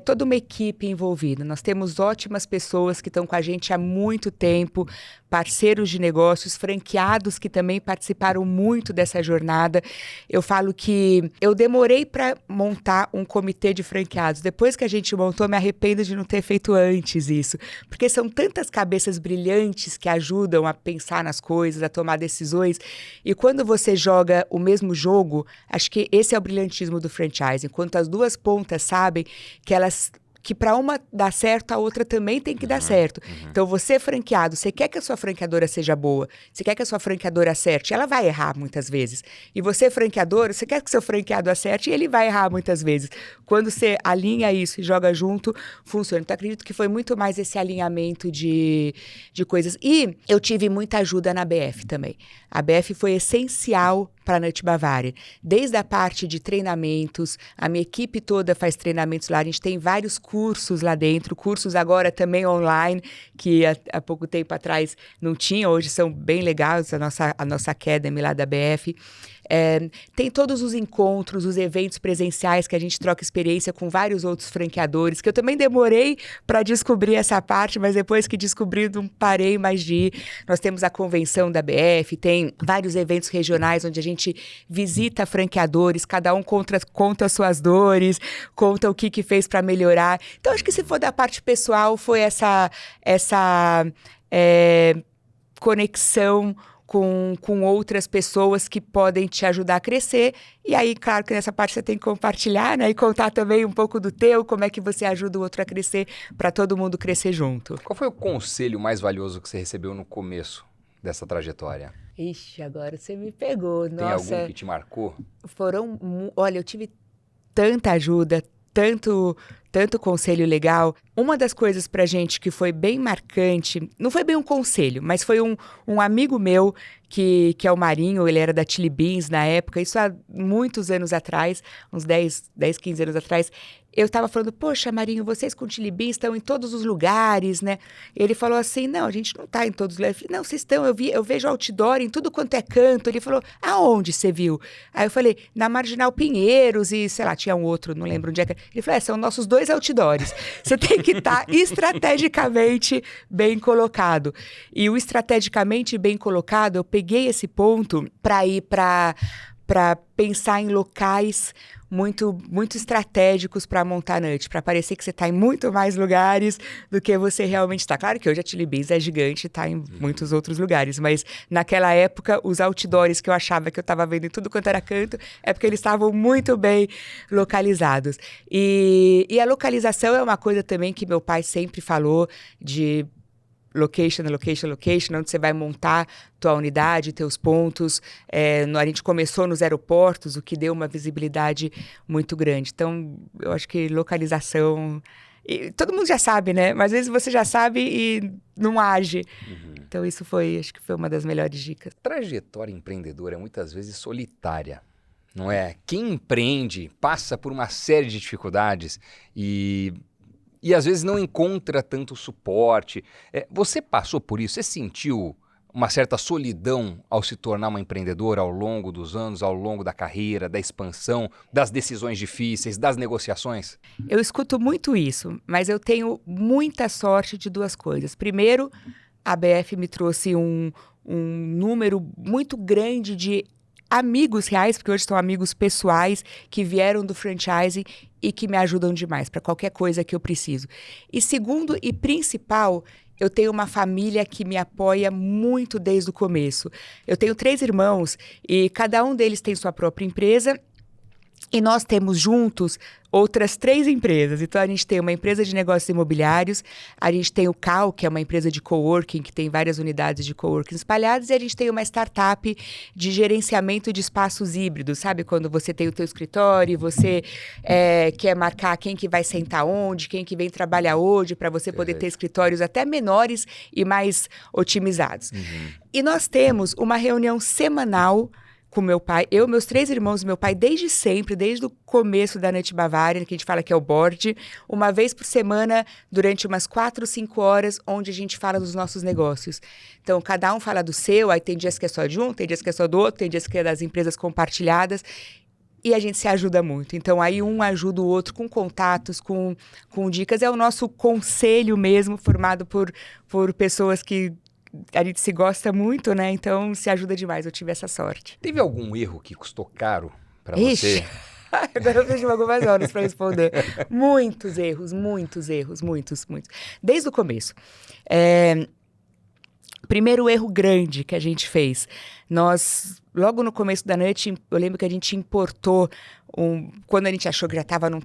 toda uma equipe envolvida. Nós temos ótimas pessoas que estão com a gente há muito tempo, parceiros de negócios, franqueados que também participaram muito dessa jornada. Eu falo que eu demorei para montar um comitê de franqueados. Depois que a gente montou, me arrependo de não ter feito antes isso. Porque são tantas cabeças brilhantes que ajudam a pensar nas coisas, a tomar decisões. E quando você joga o mesmo jogo, acho que esse é o brilhantismo do franchising. Enquanto as duas pontas sabem que para uma dar certo, a outra também tem que dar certo. Então, você franqueado, você quer que a sua franqueadora seja boa, você quer que a sua franqueadora acerte, ela vai errar muitas vezes. E você, franqueador, você quer que seu franqueado acerte e ele vai errar muitas vezes. Quando você alinha isso e joga junto, funciona. Então, acredito que foi muito mais esse alinhamento de coisas. E eu tive muita ajuda na BF também. A BF foi essencial para a Nut Bavaria. Desde a parte de treinamentos, a minha equipe toda faz treinamentos lá, a gente tem vários cursos lá dentro, cursos agora também online, que há pouco tempo atrás não tinha, hoje são bem legais, a nossa Academy lá da BF. Tem todos os encontros, os eventos presenciais que a gente troca experiência com vários outros franqueadores, que eu também demorei para descobrir essa parte, mas depois que descobri, não parei mais de ir. Nós temos a convenção da BF, tem vários eventos regionais onde a gente visita franqueadores, cada um conta as suas dores, conta o que fez para melhorar. Então, acho que se for da parte pessoal, foi essa conexão com outras pessoas que podem te ajudar a crescer. E aí, claro que nessa parte você tem que compartilhar, né? E contar também um pouco do teu, como é que você ajuda o outro a crescer, para todo mundo crescer junto. Qual foi o conselho mais valioso que você recebeu no começo dessa trajetória? Ixi, agora você me pegou. Tem algum que te marcou? Olha, eu tive tanta ajuda, tanto conselho legal. Uma das coisas pra gente que foi bem marcante, não foi bem um conselho, mas foi um amigo meu, que é o Marinho, ele era da Chili Beans na época, isso há muitos anos atrás, uns 10, 15 anos atrás. Eu estava falando, poxa, Marinho, vocês com Chili Beans estão em todos os lugares, né? Ele falou assim, não, a gente não está em todos os lugares. Eu falei, não, vocês estão, eu vejo outdoor em tudo quanto é canto. Ele falou, aonde você viu? Aí eu falei, na Marginal Pinheiros e, sei lá, tinha um outro, não lembro onde é que... Ele falou, são nossos 2 outdoors. Você tem que estar estrategicamente bem colocado. E o estrategicamente bem colocado, eu peguei esse ponto para ir para pensar em locais muito estratégicos para montar a Nut, para parecer que você está em muito mais lugares do que você realmente está. Claro que hoje a Chili Beans é gigante e está em muitos outros lugares, mas naquela época, os outdoors que eu achava que eu estava vendo em tudo quanto era canto, é porque eles estavam muito bem localizados. E a localização é uma coisa também que meu pai sempre falou de... location, onde você vai montar tua unidade, teus pontos. A gente começou nos aeroportos, o que deu uma visibilidade muito grande. Então, eu acho que localização... todo mundo já sabe, né? Mas às vezes você já sabe e não age. Então, acho que foi uma das melhores dicas. Trajetória empreendedora é muitas vezes solitária, não é? Quem empreende passa por uma série de dificuldades e às vezes não encontra tanto suporte. Você passou por isso? Você sentiu uma certa solidão ao se tornar uma empreendedora ao longo dos anos, ao longo da carreira, da expansão, das decisões difíceis, das negociações? Eu escuto muito isso, mas eu tenho muita sorte de 2 coisas. Primeiro, a BF me trouxe um número muito grande de amigos reais, porque hoje são amigos pessoais que vieram do franchising e que me ajudam demais para qualquer coisa que eu preciso. E segundo e principal, eu tenho uma família que me apoia muito desde o começo. Eu tenho 3 irmãos e cada um deles tem sua própria empresa. E nós temos juntos outras 3 empresas. Então, a gente tem uma empresa de negócios imobiliários, a gente tem o CAL, que é uma empresa de coworking, que tem várias unidades de coworking espalhadas, e a gente tem uma startup de gerenciamento de espaços híbridos, sabe? Quando você tem o teu escritório, você quer marcar quem que vai sentar onde, quem que vem trabalhar hoje, para você poder ter escritórios até menores e mais otimizados. E nós temos uma reunião semanal com meu pai, meus 3 irmãos e meu pai, desde sempre, desde o começo da Nut Bavarian, que a gente fala que é o board, uma vez por semana, durante umas 4, 5 horas, onde a gente fala dos nossos negócios. Então, cada um fala do seu, aí tem dias que é só de um, tem dias que é só do outro, tem dias que é das empresas compartilhadas, e a gente se ajuda muito. Então, aí um ajuda o outro com contatos, com dicas. É o nosso conselho mesmo, formado por pessoas que a gente se gosta muito, né? Então, se ajuda demais. Eu tive essa sorte. Teve algum erro que custou caro para você? Agora eu preciso de algumas horas para responder. Muitos erros. Desde o começo. Primeiro erro grande que a gente fez. Nós, logo no começo da Nut, eu lembro que a gente importou quando a gente achou que já estava no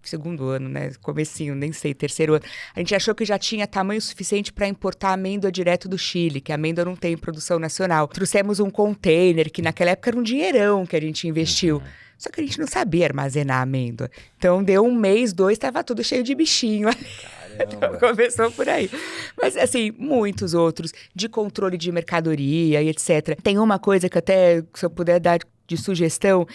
segundo ano, né? Comecinho, nem sei, terceiro ano. A gente achou que já tinha tamanho suficiente para importar amêndoa direto do Chile, que a amêndoa não tem produção nacional. Trouxemos um container, que naquela época era um dinheirão que a gente investiu. Só que a gente não sabia armazenar a amêndoa. Então, deu 1 mês, 2, estava tudo cheio de bichinho. Então, começou por aí. Mas, assim, muitos outros, de controle de mercadoria e etc. Tem uma coisa que até, se eu puder dar de sugestão,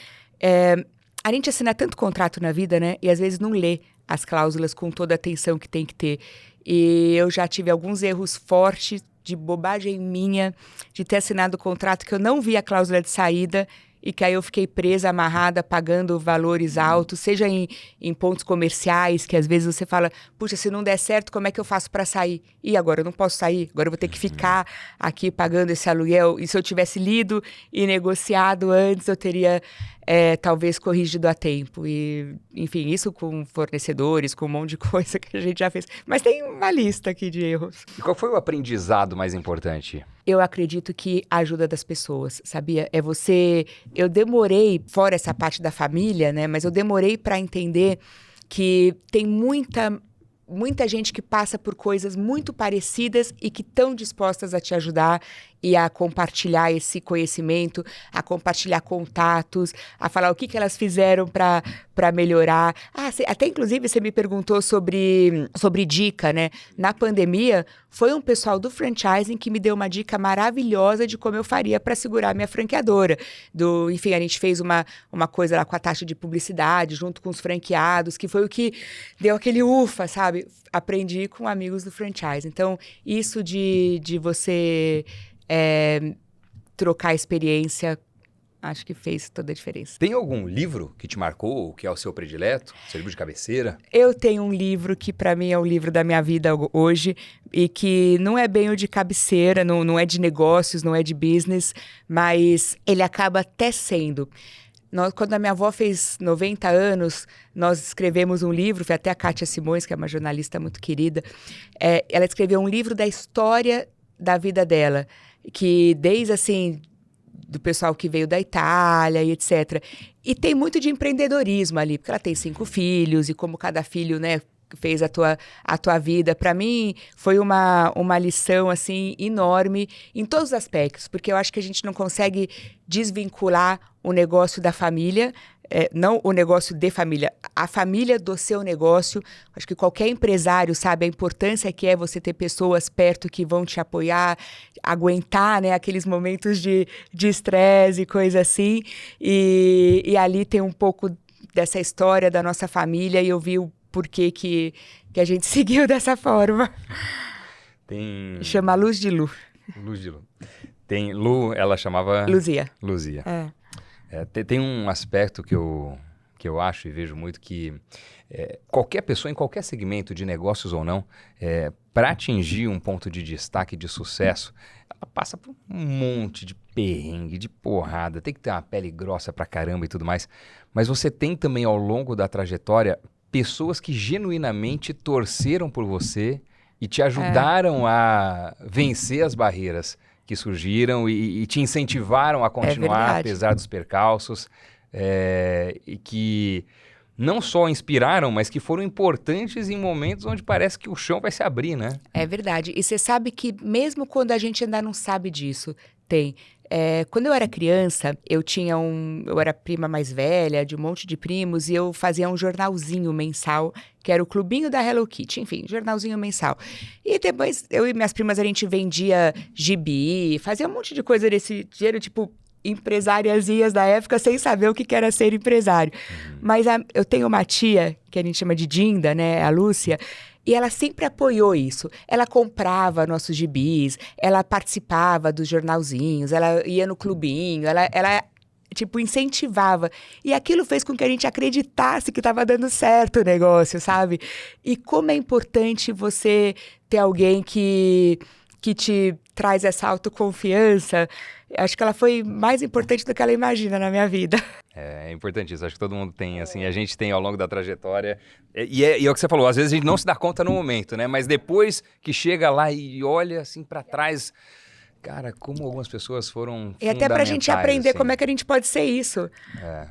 a gente assina tanto contrato na vida, né? E às vezes não lê as cláusulas com toda a atenção que tem que ter. E eu já tive alguns erros fortes de bobagem minha, de ter assinado o contrato que eu não vi a cláusula de saída e que aí eu fiquei presa, amarrada, pagando valores altos, seja em pontos comerciais, que às vezes você fala, puxa, se não der certo, como é que eu faço para sair? E agora eu não posso sair, agora eu vou ter que ficar aqui pagando esse aluguel. E se eu tivesse lido e negociado antes, eu teria talvez corrigido a tempo. E, enfim, isso com fornecedores, com um monte de coisa que a gente já fez. Mas tem uma lista aqui de erros. E qual foi o aprendizado mais importante? Eu acredito que a ajuda das pessoas, sabia? Eu demorei, fora essa parte da família, né? Mas eu demorei para entender que tem muita gente que passa por coisas muito parecidas e que estão dispostas a te ajudar e a compartilhar esse conhecimento, a compartilhar contatos, a falar o que elas fizeram para melhorar. Até inclusive você me perguntou sobre dica, né? Na pandemia, foi um pessoal do franchising que me deu uma dica maravilhosa de como eu faria para segurar minha franqueadora. Enfim, a gente fez uma coisa lá com a taxa de publicidade, junto com os franqueados, que foi o que deu aquele ufa, sabe? Aprendi com amigos do franchise. Então, isso de você trocar experiência, acho que fez toda a diferença. Tem algum livro que te marcou, que é o seu predileto, seu livro de cabeceira? Eu tenho um livro que para mim é o livro da minha vida hoje e que não é bem o de cabeceira, não é de negócios, não é de business, mas ele acaba até sendo. Quando a minha avó fez 90 anos, nós escrevemos um livro, foi até a Kátia Simões, que é uma jornalista muito querida, ela escreveu um livro da história da vida dela, que desde assim, do pessoal que veio da Itália e etc. E tem muito de empreendedorismo ali, porque ela tem 5 filhos e como cada filho, né, fez a tua vida. Para mim, foi uma lição, assim, enorme em todos os aspectos, porque eu acho que a gente não consegue desvincular o negócio da família, não o negócio de família, a família do seu negócio. Acho que qualquer empresário sabe a importância que é você ter pessoas perto que vão te apoiar, aguentar, né, aqueles momentos de estresse e coisa assim. E ali tem um pouco dessa história da nossa família e eu vi o porquê que a gente seguiu dessa forma. Chama Luz de Lu. Luz de Lu. Tem Lu, ela chamava... Luzia. Tem um aspecto que eu acho e vejo muito que qualquer pessoa, em qualquer segmento de negócios ou não, para atingir um ponto de destaque, de sucesso, ela passa por um monte de perrengue, de porrada, tem que ter uma pele grossa pra caramba e tudo mais. Mas você tem também, ao longo da trajetória, pessoas que genuinamente torceram por você e te ajudaram a vencer as barreiras que surgiram e te incentivaram a continuar, apesar dos percalços, e que não só inspiraram, mas que foram importantes em momentos onde parece que o chão vai se abrir, né? É verdade. E você sabe que mesmo quando a gente ainda não sabe disso, tem... quando eu era criança, eu era prima mais velha de um monte de primos e eu fazia um jornalzinho mensal, que era o Clubinho da Hello Kitty, enfim, jornalzinho mensal. E depois eu e minhas primas, a gente vendia gibi, fazia um monte de coisa desse dinheiro, tipo empresariazinhas da época, sem saber o que era ser empresário. Mas eu tenho uma tia, que a gente chama de Dinda, né, a Lúcia, e ela sempre apoiou isso. Ela comprava nossos gibis, ela participava dos jornalzinhos, ela ia no clubinho, ela tipo, incentivava. E aquilo fez com que a gente acreditasse que estava dando certo o negócio, sabe? E como é importante você ter alguém que te traz essa autoconfiança. Acho que ela foi mais importante do que ela imagina na minha vida. É importante isso, acho que todo mundo tem, assim, a gente tem ao longo da trajetória, e é o que você falou, às vezes a gente não se dá conta no momento, né, mas depois que chega lá e olha assim pra trás, cara, como algumas pessoas foram e até pra gente aprender assim, como é que a gente pode ser isso,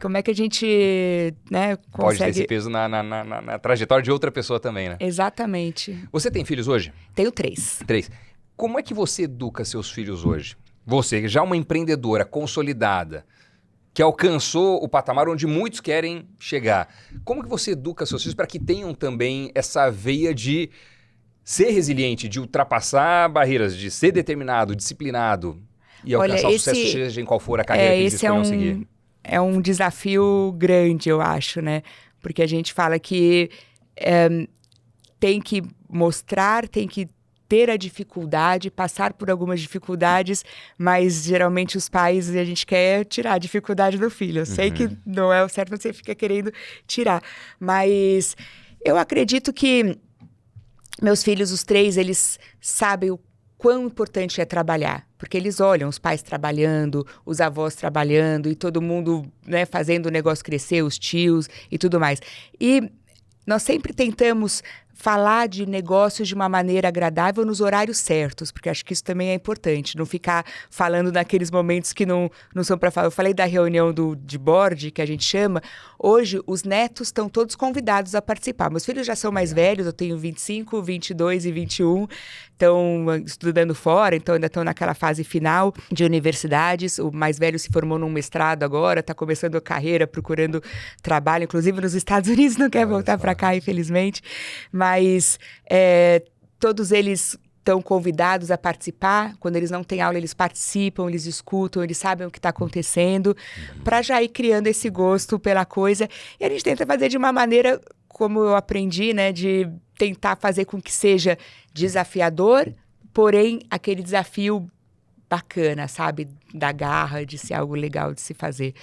como é que a gente, né, consegue... Pode ter esse peso na trajetória de outra pessoa também, né? Exatamente. Você tem filhos hoje? Tenho 3. 3. Como é que você educa seus filhos hoje? Você, já uma empreendedora consolidada, que alcançou o patamar onde muitos querem chegar. Como que você educa seus filhos para que tenham também essa veia de ser resiliente, de ultrapassar barreiras, de ser determinado, disciplinado e alcançar o sucesso, seja em qual for a carreira que eles escolham seguir? É um desafio grande, eu acho, né? Porque a gente fala que tem que mostrar, tem que ter a dificuldade, passar por algumas dificuldades, mas geralmente os pais, a gente quer tirar a dificuldade do filho. Eu sei que não é o certo, você fica querendo tirar. Mas eu acredito que meus filhos, os 3, eles sabem o quão importante é trabalhar. Porque eles olham os pais trabalhando, os avós trabalhando e todo mundo, né, fazendo o negócio crescer, os tios e tudo mais. E nós sempre tentamos falar de negócios de uma maneira agradável nos horários certos, porque acho que isso também é importante, não ficar falando naqueles momentos que não são para falar. Eu falei da reunião de board, que a gente chama. Hoje, os netos estão todos convidados a participar. Meus filhos já são mais velhos, eu tenho 25, 22 e 21, estão estudando fora, então ainda estão naquela fase final de universidades. O mais velho se formou num mestrado agora, está começando a carreira, procurando trabalho, inclusive nos Estados Unidos, não quer voltar para cá, infelizmente. Mas todos eles estão convidados a participar. Quando eles não têm aula, eles participam, eles escutam, eles sabem o que está acontecendo, para já ir criando esse gosto pela coisa. E a gente tenta fazer de uma maneira, como eu aprendi, né, de tentar fazer com que seja desafiador, porém aquele desafio bacana, sabe? Da garra, de ser algo legal de se fazer.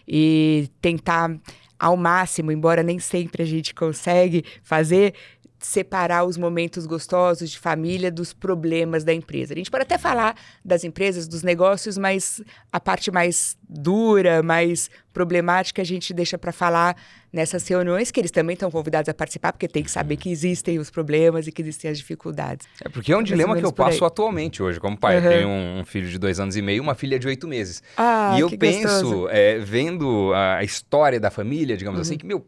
E tentar ao máximo, embora nem sempre a gente consegue fazer, separar os momentos gostosos de família dos problemas da empresa. A gente pode até falar das empresas, dos negócios, mas a parte mais dura, mais problemática, a gente deixa para falar nessas reuniões, que eles também estão convidados a participar, porque tem que saber que existem os problemas e que existem as dificuldades. Porque é um dilema que eu passo atualmente hoje, como pai. Eu tenho um filho de 2 anos e meio, uma filha de 8 meses. E eu penso, vendo a história da família, digamos assim, que meu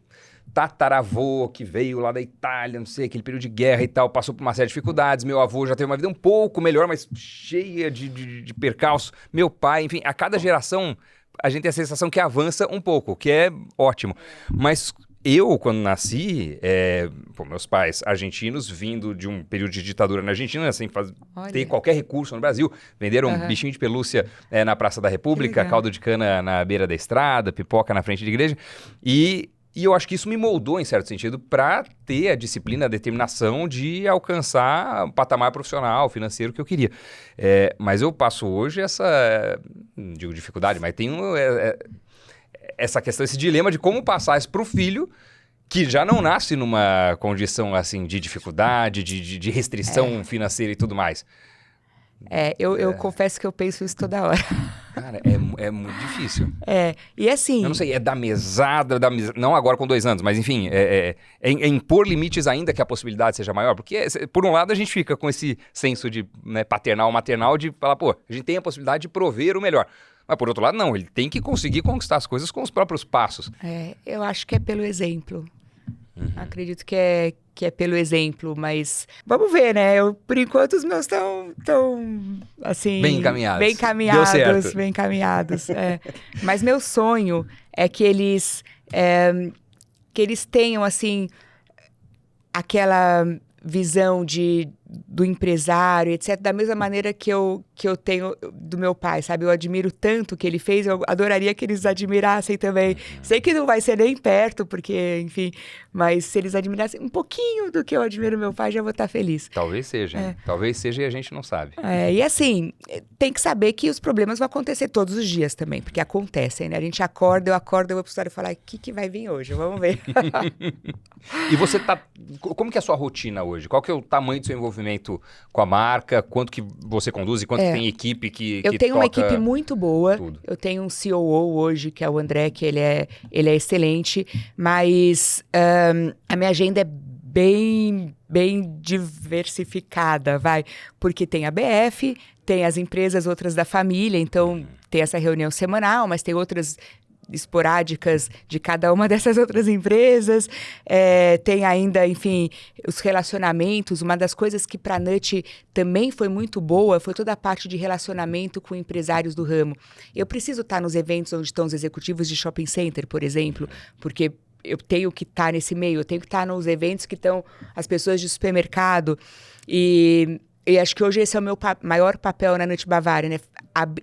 tataravô que veio lá da Itália, não sei, aquele período de guerra e tal, passou por uma série de dificuldades. Meu avô já teve uma vida um pouco melhor, mas cheia de percalços. Meu pai, enfim, a cada geração a gente tem a sensação que avança um pouco, que é ótimo. Mas eu, quando nasci, meus pais argentinos, vindo de um período de ditadura na Argentina, sem ter qualquer recurso no Brasil, venderam um bichinho de pelúcia na Praça da República, caldo de cana na beira da estrada, pipoca na frente da igreja. E eu acho que isso me moldou, em certo sentido, para ter a disciplina, a determinação de alcançar o patamar profissional, financeiro que eu queria. Mas eu passo hoje não digo dificuldade, mas tenho essa questão, esse dilema de como passar isso para o filho, que já não nasce numa condição assim de dificuldade, de restrição financeira e tudo mais. Eu confesso que eu penso isso toda hora. Cara, é muito difícil. E assim... Eu não sei, da mesada, não agora com 2 anos, mas enfim, impor limites ainda que a possibilidade seja maior. Porque, por um lado, a gente fica com esse senso de paternal, maternal, de falar, pô, a gente tem a possibilidade de prover o melhor. Mas, por outro lado, não, ele tem que conseguir conquistar as coisas com os próprios passos. Eu acho que é pelo exemplo. Acredito que é pelo exemplo, mas vamos ver, né? Por enquanto os meus estão assim... Bem encaminhados. Bem encaminhados, Deu certo. bem encaminhados. Mas meu sonho é que eles tenham, assim, aquela visão do empresário, etc., da mesma maneira que eu tenho do meu pai, sabe? Eu admiro tanto o que ele fez, eu adoraria que eles admirassem também. Sei que não vai ser nem perto, porque, enfim, mas se eles admirassem um pouquinho do que eu admiro meu pai, já vou estar feliz. Talvez seja, hein? Talvez seja e a gente não sabe. E assim, tem que saber que os problemas vão acontecer todos os dias também, porque acontecem, né? A gente acorda, eu vou pro estúdio e falar, o que vai vir hoje? Vamos ver. E você como que é a sua rotina hoje? Qual que é o tamanho do seu envolvimento com a marca? Quanto que você conduz e quanto que tem equipe que Eu tenho toca uma equipe muito boa. tudo? Eu tenho um COO hoje, que é o André, que ele é excelente, mas a minha agenda é bem diversificada, porque tem a BF, tem as empresas outras da família, então tem essa reunião semanal, mas tem outras esporádicas de cada uma dessas outras empresas, tem ainda, enfim, os relacionamentos. Uma das coisas que para a Nut também foi muito boa foi toda a parte de relacionamento com empresários do ramo. Eu preciso estar nos eventos onde estão os executivos de shopping center, por exemplo, porque eu tenho que estar nesse meio, eu tenho que estar nos eventos que estão as pessoas de supermercado, e acho que hoje esse é o meu maior papel na Nut Bavária, né?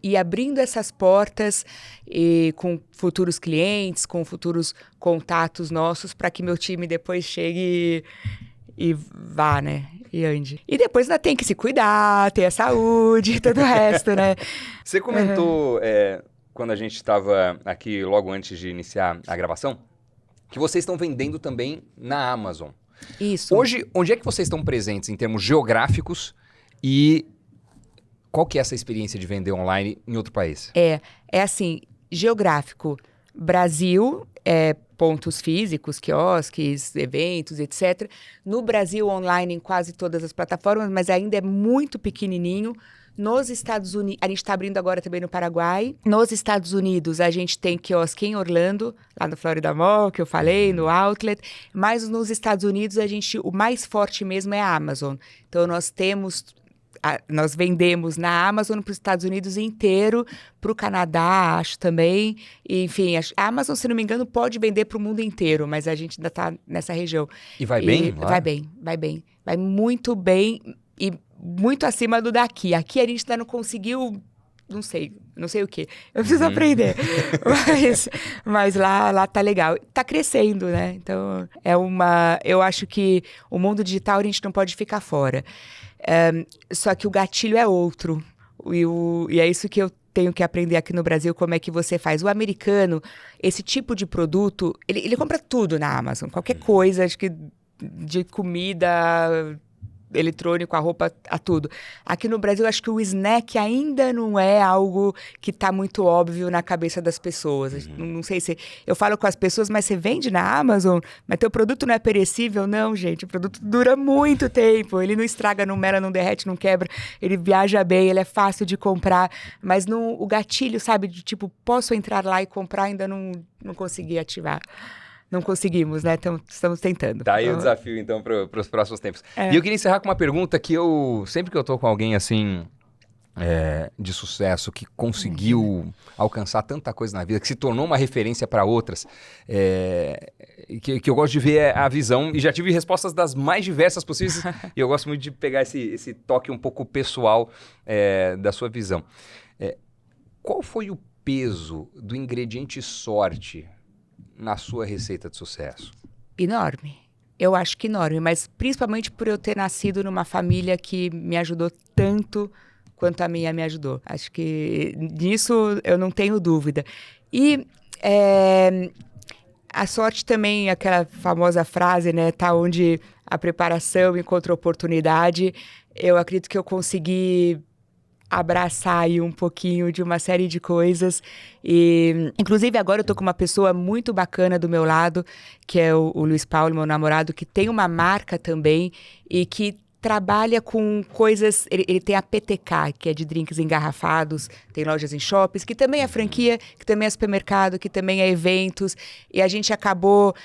E abrindo essas portas com futuros clientes, com futuros contatos nossos, para que meu time depois chegue e vá, né? E ande. E depois ainda tem que se cuidar, ter a saúde e todo o resto, né? Você comentou, quando a gente estava aqui logo antes de iniciar a gravação, que vocês estão vendendo também na Amazon. Isso. Hoje, onde é que vocês estão presentes em termos geográficos e qual que é essa experiência de vender online em outro país? É assim, geográfico. Brasil, pontos físicos, quiosques, eventos, etc. No Brasil, online em quase todas as plataformas, mas ainda é muito pequenininho. Nos Estados Unidos, a gente está abrindo agora também no Paraguai. Nos Estados Unidos, a gente tem quiosque em Orlando, lá no Florida Mall, que eu falei, no Outlet. Mas nos Estados Unidos, o mais forte mesmo é a Amazon. Então, nós vendemos na Amazon para os Estados Unidos inteiro, para o Canadá, acho também. E, enfim, a Amazon, se não me engano, pode vender para o mundo inteiro, mas a gente ainda está nessa região. E vai bem? Lá? Vai bem, vai bem. Vai muito bem e muito acima do daqui. Aqui a gente ainda não conseguiu, não sei o quê. Eu preciso aprender. Mas lá tá legal. Tá crescendo, né? Então, eu acho que o mundo digital a gente não pode ficar fora. Só que o gatilho é outro. E é isso que eu tenho que aprender aqui no Brasil, como é que você faz. O americano, esse tipo de produto, ele compra tudo na Amazon. Qualquer coisa, acho que de comida, eletrônico, a roupa, a tudo. Aqui no Brasil, acho que o snack ainda não é algo que está muito óbvio na cabeça das pessoas. Não sei se... Eu falo com as pessoas, mas você vende na Amazon? Mas teu produto não é perecível? Não, gente. O produto dura muito tempo. Ele não estraga, não mela, não derrete, não quebra. Ele viaja bem, ele é fácil de comprar. Mas o gatilho, sabe? De tipo, posso entrar lá e comprar? Ainda não consegui ativar. Não conseguimos, né? Então, estamos tentando. Tá aí o desafio, então, para os próximos tempos. E eu queria encerrar com uma pergunta que sempre que eu tô com alguém, assim, de sucesso, que conseguiu alcançar tanta coisa na vida, que se tornou uma referência para outras, que eu gosto de ver a visão, e já tive respostas das mais diversas possíveis, e eu gosto muito de pegar esse toque um pouco pessoal da sua visão. Qual foi o peso do ingrediente sorte na sua receita de sucesso? Enorme. Eu acho que enorme, mas principalmente por eu ter nascido numa família que me ajudou tanto quanto a minha me ajudou. Acho que nisso eu não tenho dúvida. E a sorte também, aquela famosa frase, né? Tá onde a preparação encontra oportunidade. Eu acredito que eu consegui abraçar aí um pouquinho de uma série de coisas e, inclusive, agora eu tô com uma pessoa muito bacana do meu lado, que é o Luiz Paulo, meu namorado, que tem uma marca também e que trabalha com coisas... Ele tem a PTK, que é de drinks engarrafados, tem lojas em shoppings, que também é franquia, que também é supermercado, que também é eventos. E a gente acabou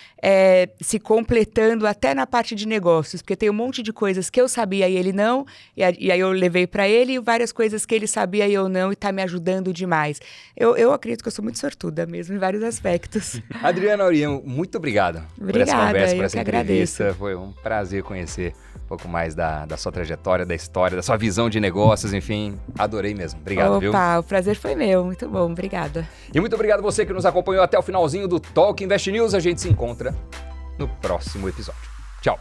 se completando até na parte de negócios, porque tem um monte de coisas que eu sabia e ele não, e aí eu levei para ele, e várias coisas que ele sabia e eu não, e tá me ajudando demais. Eu acredito que eu sou muito sortuda mesmo, em vários aspectos. Adriana Auriemmo, muito obrigado por essa conversa, por essa entrevista. Agradeço. Foi um prazer conhecer um pouco mais da sua trajetória, da história, da sua visão de negócios, enfim, adorei mesmo. Obrigado, viu? Opa, o prazer foi meu, muito bom, obrigada. E muito obrigado a você que nos acompanhou até o finalzinho do Talk Invest News. A gente se encontra no próximo episódio. Tchau!